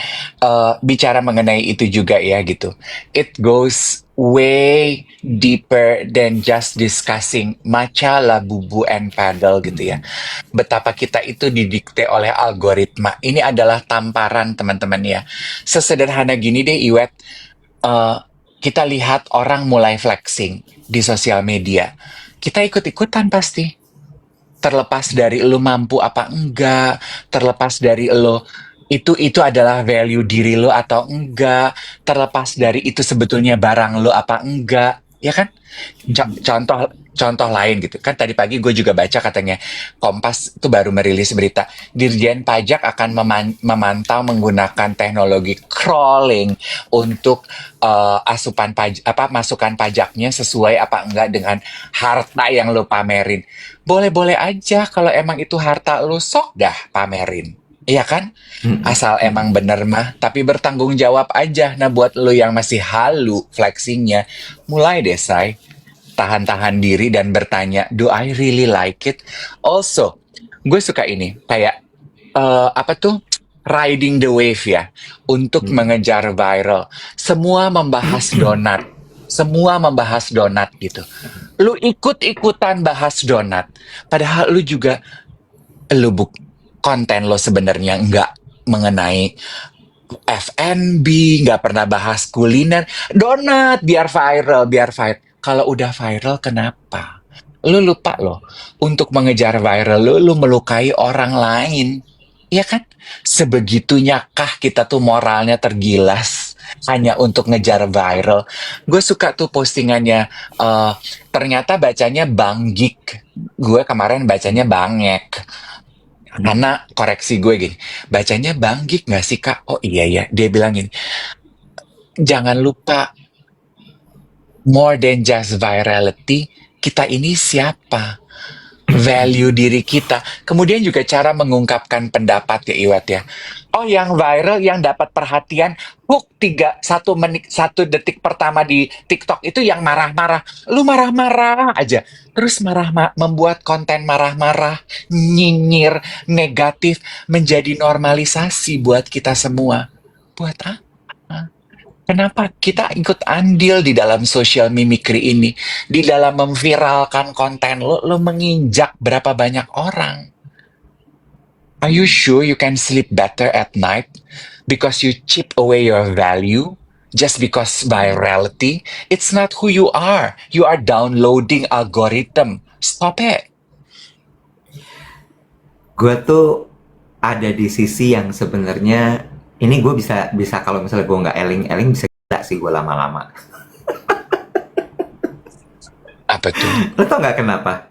Bicara mengenai itu juga ya gitu. It goes way deeper than just discussing matcha, labubu, and paddle gitu ya. Betapa kita itu didikte oleh algoritma. Ini adalah tamparan teman-teman ya. Sesederhana gini deh Iwet, kita lihat orang mulai flexing di sosial media. Kita ikut-ikutan pasti. Terlepas dari lo mampu apa enggak, terlepas dari lo itu adalah value diri lo atau enggak, terlepas dari itu sebetulnya barang lo apa enggak, ya kan? Contoh lain gitu kan, tadi pagi gue juga baca katanya Kompas itu baru merilis berita Dirjen Pajak akan memantau menggunakan teknologi crawling untuk masukan pajaknya sesuai apa enggak dengan harta yang lo pamerin. Boleh-boleh aja kalau emang itu harta lo, sok dah pamerin. Iya kan? Asal emang bener mah, tapi bertanggung jawab aja. Nah buat lo yang masih halu flexingnya, mulai deh say, tahan-tahan diri dan bertanya, do I really like it? Also, gue suka ini, kayak riding the wave ya, untuk mengejar viral. Semua membahas donat. Semua membahas donat gitu. Lu ikut-ikutan bahas donat. Padahal lu juga, konten lo sebenarnya nggak mengenai F&B, nggak pernah bahas kuliner. Donat, biar viral. Kalau udah viral, kenapa? Lu lupa loh, untuk mengejar viral, lu melukai orang lain. Iya kan? Sebegitunya kah kita tuh moralnya tergilas? hanya untuk ngejar viral. Gue suka tuh postingannya, ternyata bacanya Banggik. Gue kemarin bacanya Bangek. Karena koreksi gue gini, bacanya Banggik nggak sih kak? Oh iya ya, dia bilang gini, jangan lupa more than just virality, kita ini siapa? Value diri kita. Kemudian juga cara mengungkapkan pendapat ya Iwat ya. Oh yang viral, yang dapat perhatian, hook 1 menit, 1 detik pertama di TikTok itu yang marah-marah. Lu marah-marah aja. Terus membuat konten marah-marah, nyinyir, negatif, menjadi normalisasi buat kita semua. Buat apa? Kenapa kita ikut andil di dalam social mimicry ini? Di dalam memviralkan konten lo menginjak berapa banyak orang? Are you sure you can sleep better at night because you chip away your value just because virality? It's not who you are. You are downloading algorithm. Stop it. Gue tuh ada di sisi yang sebenarnya ini gue bisa bisa kalau misalnya gue nggak eling-eling bisa gila sih gue lama-lama. Apa tuh? Lo tau nggak kenapa?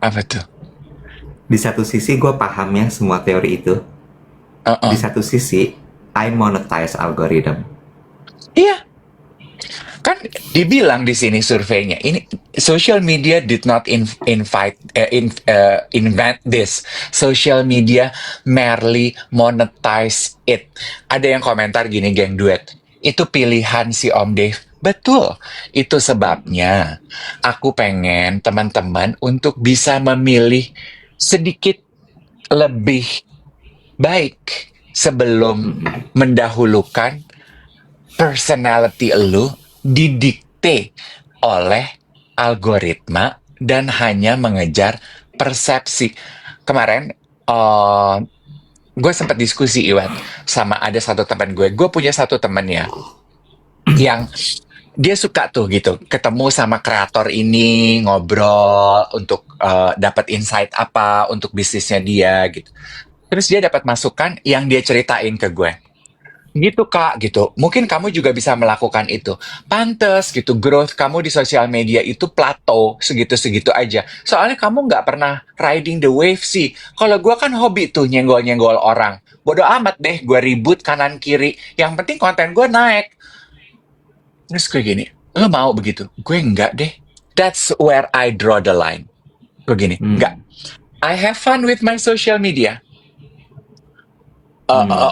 Apa tuh? Di satu sisi gue paham ya semua teori itu. Di satu sisi I monetize algorithm. Iya. Kan dibilang di sini surveinya, ini social media did not invent this. Social media merely monetize it. Ada yang komentar gini, geng duet. Itu pilihan si Om Dave. Betul. Itu sebabnya aku pengen teman-teman untuk bisa memilih sedikit lebih baik sebelum mendahulukan personality lu didikte oleh algoritma dan hanya mengejar persepsi. Kemarin gue sempat diskusi Iwan sama ada satu teman gue. Gue punya satu teman ya yang dia suka tuh gitu ketemu sama kreator ini ngobrol untuk dapat insight apa untuk bisnisnya dia gitu. Terus dia dapat masukan yang dia ceritain ke gue. Gitu kak, gitu. Mungkin kamu juga bisa melakukan itu. Pantes gitu, growth kamu di sosial media itu plateau, segitu-segitu aja. Soalnya kamu nggak pernah riding the wave sih. Kalau gue kan hobi tuh nyenggol-nyenggol orang. Bodoh amat deh, gue ribut kanan-kiri. Yang penting konten gue naik. Terus gue gini, lo mau begitu? Gue enggak deh. That's where I draw the line. Gue gini, enggak. I have fun with my social media.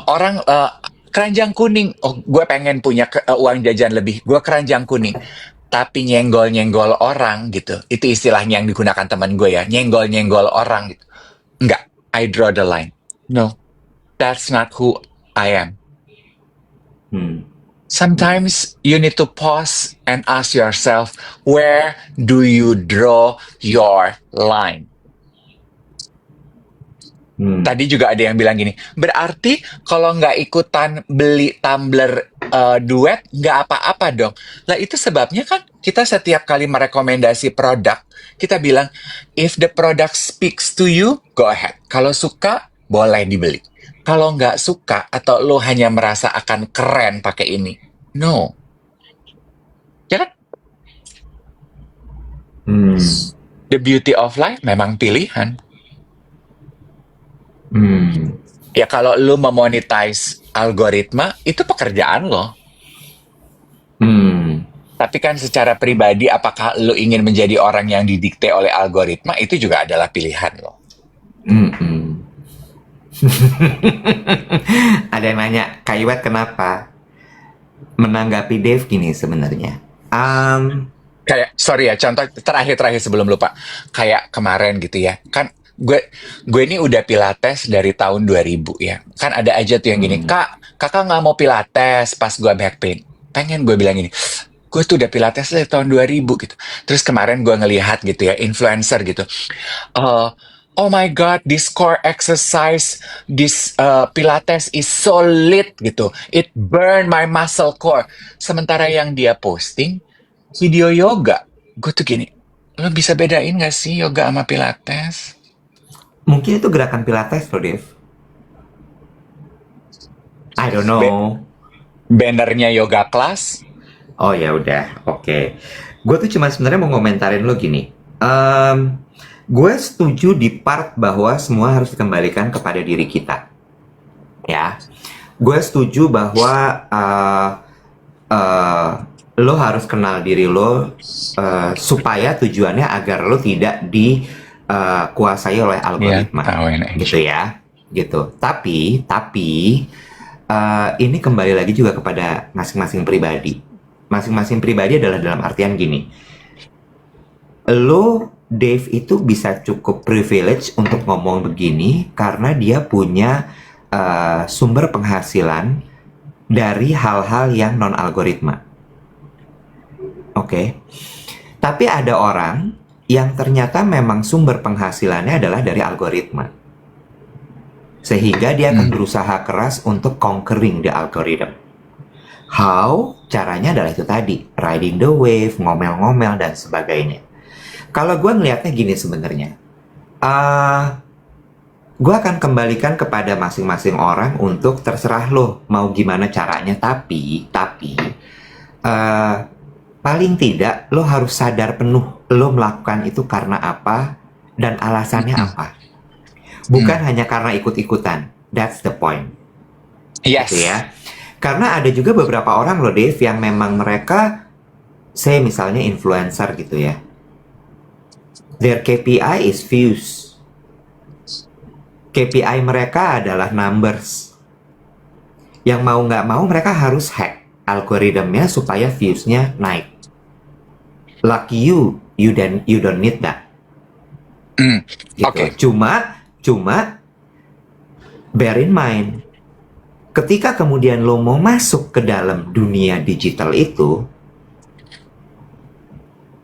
Orang keranjang kuning, oh gue pengen punya uang jajan lebih, gue keranjang kuning. Tapi nyenggol-nyenggol orang gitu, itu istilahnya yang digunakan teman gue ya, nyenggol-nyenggol orang gitu. Enggak, I draw the line. No, that's not who I am. Sometimes you need to pause and ask yourself, where do you draw your line? Tadi juga ada yang bilang gini, berarti kalau nggak ikutan beli tumbler duet, nggak apa-apa dong. Lah itu sebabnya kan kita setiap kali merekomendasi produk, kita bilang, if the product speaks to you, go ahead. Kalau suka, boleh dibeli. Kalau nggak suka, atau lo hanya merasa akan keren pakai ini, no. Ya kan? The beauty of life memang pilihan. Ya kalau lu memonetize algoritma, itu pekerjaan lo. Tapi kan secara pribadi, apakah lu ingin menjadi orang yang didikte oleh algoritma, itu juga adalah pilihan lo. Ada yang nanya, Kak Iwet kenapa? Menanggapi Dave gini sebenarnya. Kayak, sorry ya, contoh terakhir sebelum lupa. Kayak kemarin gitu ya, kan gue ini udah pilates dari tahun 2000 ya. Kan ada aja tuh yang gini, kakak nggak mau pilates pas gue back pain. Pengen gue bilang gini, gue tuh udah pilates dari tahun 2000 gitu. Terus kemarin gue ngelihat gitu ya, influencer gitu. Oh my god, this core exercise, this pilates is so lit gitu. It burn my muscle core. Sementara yang dia posting video yoga, gue tuh gini, lo bisa bedain gak sih yoga sama pilates? Mungkin itu gerakan pilates loh, Dave. I don't know. bannernya yoga class. Oh ya udah, oke. Gue tuh cuma sebenarnya mau ngomentarin lo gini. Gue setuju di part bahwa semua harus dikembalikan kepada diri kita. Ya, gue setuju bahwa lo harus kenal diri lo supaya tujuannya agar lo tidak dikuasai oleh algoritma, tahu ini. gitu ya, gitu. Tapi ini kembali lagi juga kepada masing-masing pribadi. Masing-masing pribadi adalah dalam artian gini. Lo, Dave itu bisa cukup privilege untuk ngomong begini karena dia punya sumber penghasilan dari hal-hal yang non-algoritma. Oke. Tapi ada orang yang ternyata memang sumber penghasilannya adalah dari algoritma. Sehingga dia akan berusaha keras untuk conquering the algorithm. How? Caranya adalah itu tadi, riding the wave, ngomel-ngomel, dan sebagainya. Kalau gue ngelihatnya gini sebenarnya, gue akan kembalikan kepada masing-masing orang untuk terserah lo mau gimana caranya. Tapi paling tidak lo harus sadar penuh lo melakukan itu karena apa dan alasannya apa. Bukan hanya karena ikut-ikutan. That's the point. Yes. Gitu ya. Karena ada juga beberapa orang loh, Dave, yang memang mereka, saya misalnya influencer gitu ya. Their KPI is views. KPI mereka adalah numbers. Yang mau nggak mau mereka harus hack algoritmnya supaya viewsnya naik. Lucky you don't need that. Gitu. Oke. Cuma bear in mind, ketika kemudian lo mau masuk ke dalam dunia digital itu,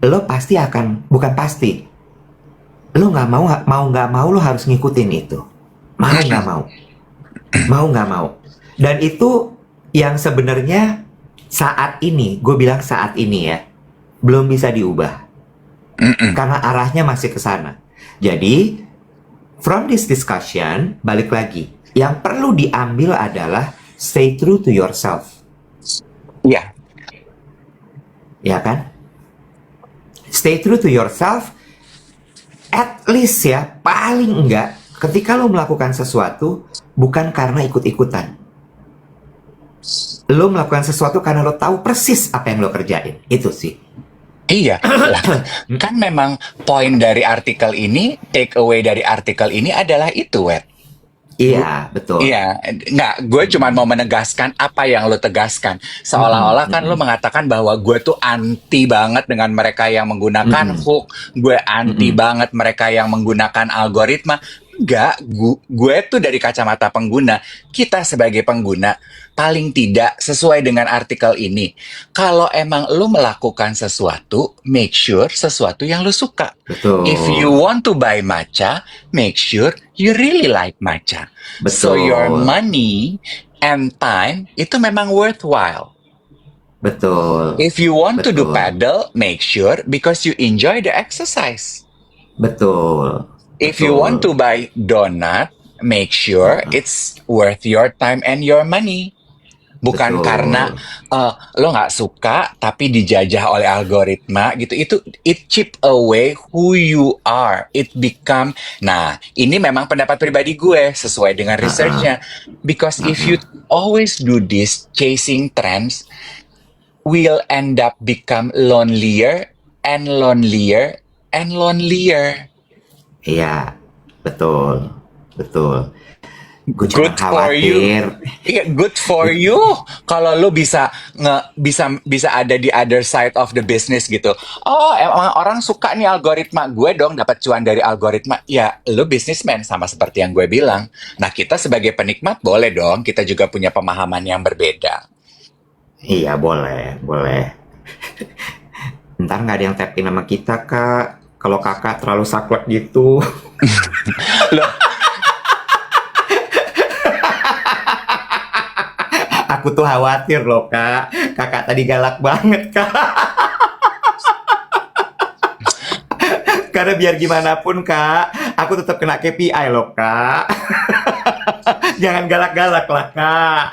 lo pasti akan, bukan pasti, lo nggak mau lo harus ngikutin itu, mau nggak mau. Dan itu yang sebenarnya saat ini, gue bilang saat ini ya, belum bisa diubah, karena arahnya masih ke sana. Jadi from this discussion, balik lagi, yang perlu diambil adalah stay true to yourself. Iya. Ya kan? Stay true to yourself. At least ya, paling enggak, ketika lo melakukan sesuatu, bukan karena ikut-ikutan. Lo melakukan sesuatu karena lo tahu persis apa yang lo kerjain. Itu sih. Iya, kan memang poin dari artikel ini, take away dari artikel ini adalah itu, Wet. Iya, betul. Iya, nggak, gue cuma mau menegaskan apa yang lo tegaskan. Seolah-olah kan lo mengatakan bahwa gue tuh anti banget dengan mereka yang menggunakan hook, gue anti banget mereka yang menggunakan algoritma. Enggak, gue tuh dari kacamata pengguna, kita sebagai pengguna, paling tidak sesuai dengan artikel ini. Kalau emang lo melakukan sesuatu, make sure sesuatu yang lo suka. Betul. If you want to buy matcha, make sure you really like matcha. So Betul. your money and time itu memang worthwhile. Betul. If you want to do Betul. paddle, make sure because you enjoy the exercise. Betul. If you want to buy donut, make sure it's worth your time and your money. Bukan Betul. karena lo nggak suka tapi dijajah oleh algoritma gitu. It chip away who you are. It become. Nah, ini memang pendapat pribadi gue sesuai dengan researchnya. Because if you always do this chasing trends, we'll end up become lonelier and lonelier and lonelier. Iya, betul. Gue cuma Good for you. khawatir. Iya, good for you. Kalau lo bisa ada di other side of the business gitu. Oh, emang orang suka nih algoritma, gue dong dapat cuan dari algoritma. Ya, lo businessman sama seperti yang gue bilang. Nah, kita sebagai penikmat boleh dong, kita juga punya pemahaman yang berbeda. Iya, boleh. Ntar nggak ada yang tap in sama kita, Kak. Kalau kakak terlalu saklek gitu. Loh, Aku tuh khawatir loh, Kak. Kakak tadi galak banget, Kak. Karena biar gimana pun, Kak, aku tetap kena KPI loh, Kak. Jangan galak-galak lah, Kak.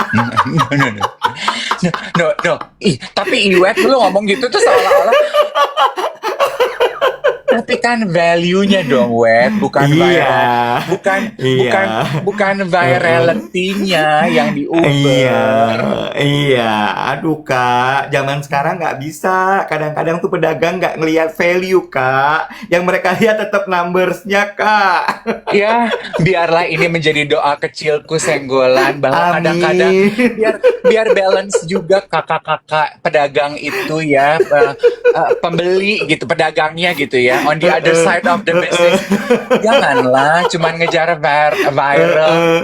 no. No, no. Ih, tapi Iwet lu ngomong gitu tuh seolah-olah. Tapi kan value-nya dong, Wet, bukan Iya, viral, bukan iya, bukan bukan Heeh. virality-nya yang Iya, diuber. iya. Aduh kak, zaman sekarang nggak bisa. Kadang-kadang tuh pedagang nggak ngelihat value kak. Yang mereka lihat tetap numbers-nya kak. Ya, biarlah ini menjadi doa kecilku Senggolan bahwa kadang-kadang Amin. biar biar balance juga kakak-kakak pedagang itu ya, pembeli gitu, pedagangnya gitu ya. On the other Heeh, side of the heeh, business, janganlah cuman ngejar viral, heeh,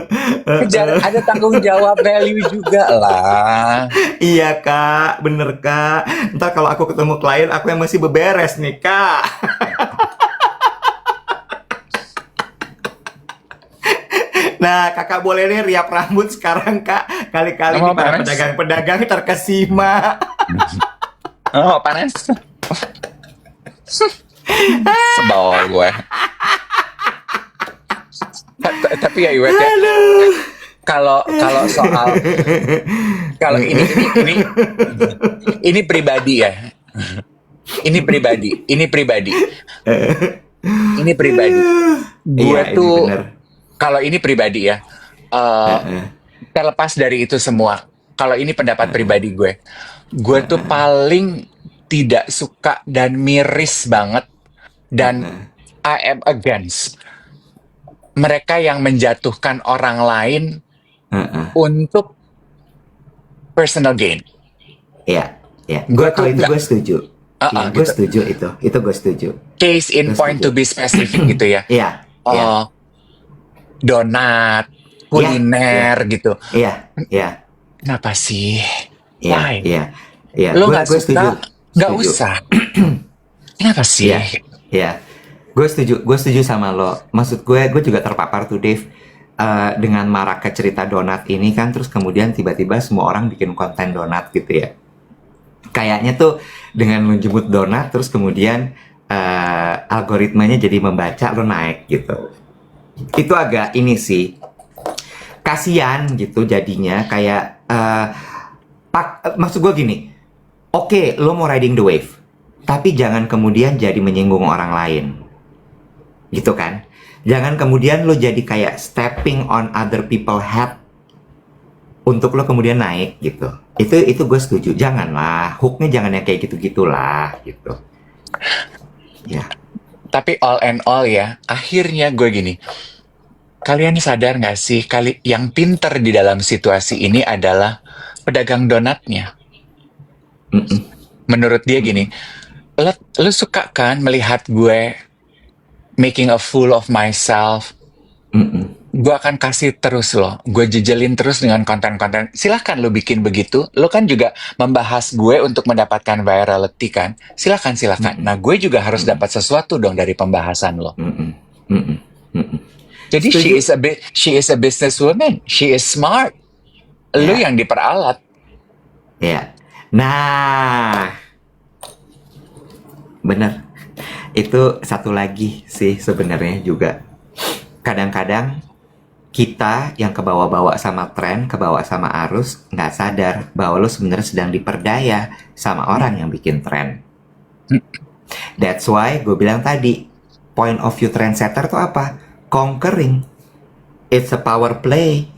kejar heeh. ada tanggung jawab value juga lah. Iya kak, bener kak. Ntar kalau aku ketemu klien, aku yang masih beberes nih kak. Nah, kakak boleh nih riap rambut sekarang kak. Kali-kali nih Oh, para panas. pedagang-pedagang terkesima. Oh, panas. Sebel gue. Tapi ya Iwet ya, Aduh. kalau kalau soal kalau ini pribadi ya. Ini pribadi, ini pribadi, ini pribadi. Gue Iya, ini tuh bener. kalau ini pribadi ya, eh, Heeh, terlepas dari itu semua. Kalau ini pendapat heeh, pribadi gue tuh heeh, paling tidak suka dan miris banget dan heeh, I am against mereka yang menjatuhkan orang lain heeh. untuk personal gain. Iya, iya. Gue Gue kalau tuh itu nggak, gue setuju. Iya, gue gitu. setuju itu. Itu gue setuju. Case in Gue point setuju. to be specific gitu ya. Iya, iya, Oh, donat, iya, iya, kuliner gitu. iya, iya, Kenapa sih? iya, Why? iya, iya. Lo Gue nggak gue setuju, suka? Nggak setuju. usah. Kenapa sih? Iya, iya. Gue setuju sama lo. Maksud gue juga terpapar tuh, Dave. Dengan maraknya cerita donat ini kan, terus kemudian tiba-tiba semua orang bikin konten donat gitu ya. Kayaknya tuh dengan menjemput donat, terus kemudian algoritmanya jadi membaca lo naik gitu. Itu agak ini sih, kasian gitu jadinya kayak maksud gue gini, oke, lo mau riding the wave, tapi jangan kemudian jadi menyinggung orang lain, gitu kan? Jangan kemudian lo jadi kayak stepping on other people head untuk lo kemudian naik gitu. Itu gue setuju. Janganlah, hooknya jangan yang kayak gitu-gitulah gitu. Ya, Tapi all and all ya, akhirnya gue gini. Kalian sadar nggak sih, yang pinter di dalam situasi ini adalah pedagang donatnya. mm-mm, Menurut dia mm-mm, gini, lo suka kan melihat gue making a fool of myself? mm-mm, Gue akan kasih terus loh. Gue jejelin terus dengan konten-konten. Silahkan lo bikin begitu. Lo kan juga membahas gue untuk mendapatkan virality kan? Silahkan, silahkan. mm-mm, Nah, gue juga harus mm-mm, dapat sesuatu dong dari pembahasan lo. mm-mm, mm-mm, mm-mm. Jadi Setuju? she is a businesswoman. She is smart. Lo Ya, yang diperalat. ya. Nah, bener. Itu satu lagi sih sebenarnya juga. Kadang-kadang kita yang kebawa-bawa sama tren, kebawa sama arus, nggak sadar bahwa lo sebenarnya sedang diperdaya sama orang yang bikin tren. That's why gue bilang tadi, point of view trendsetter tuh apa? Conquering. It's a power play.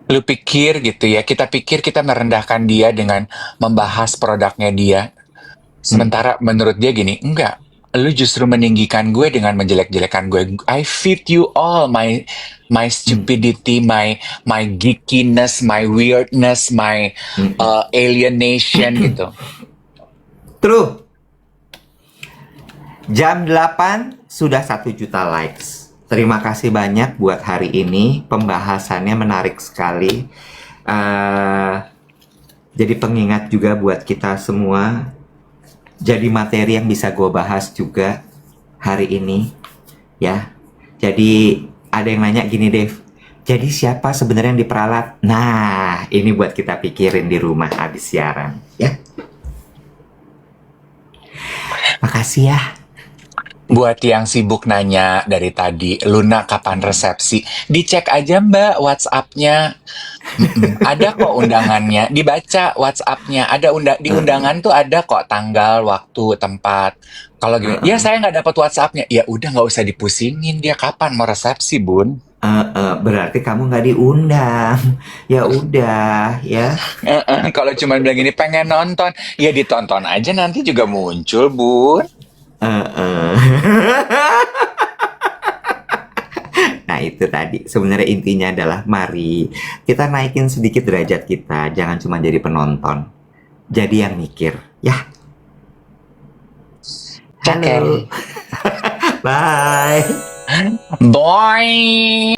Lu pikir gitu ya, kita pikir kita merendahkan dia dengan membahas produknya dia. Sementara menurut dia gini, enggak. Lu justru meninggikan gue dengan menjelek-jelekan gue. I feed you all my stupidity, my geekiness, my weirdness, my alienation gitu. True. Jam 8 sudah 1 juta likes. Terima kasih banyak buat hari ini. Pembahasannya menarik sekali. Jadi pengingat juga buat kita semua. Jadi materi yang bisa gue bahas juga hari ini. Ya. Jadi ada yang nanya gini, Dev. Jadi siapa sebenarnya yang diperalat? Nah, ini buat kita pikirin di rumah habis siaran. Ya. Makasih ya. Buat yang sibuk nanya dari tadi, Luna kapan resepsi? Dicek aja Mbak WhatsApp-nya. Ada kok undangannya, dibaca WhatsApp-nya. Di Heeh, undangan tuh ada kok tanggal, waktu, tempat. Kalau gini, ya heeh, saya nggak dapat WhatsApp-nya. Ya udah nggak usah dipusingin dia kapan mau resepsi, Bun. berarti kamu nggak diundang. Ya udah, ya. Kalau cuma bilang gini pengen nonton, ya ditonton aja nanti juga muncul, Bun. Heeh. Nah, itu tadi. Sebenarnya intinya adalah mari kita naikin sedikit derajat kita, jangan cuma jadi penonton. Jadi yang mikir. Ya, Ceker. halo. Bye. Boy.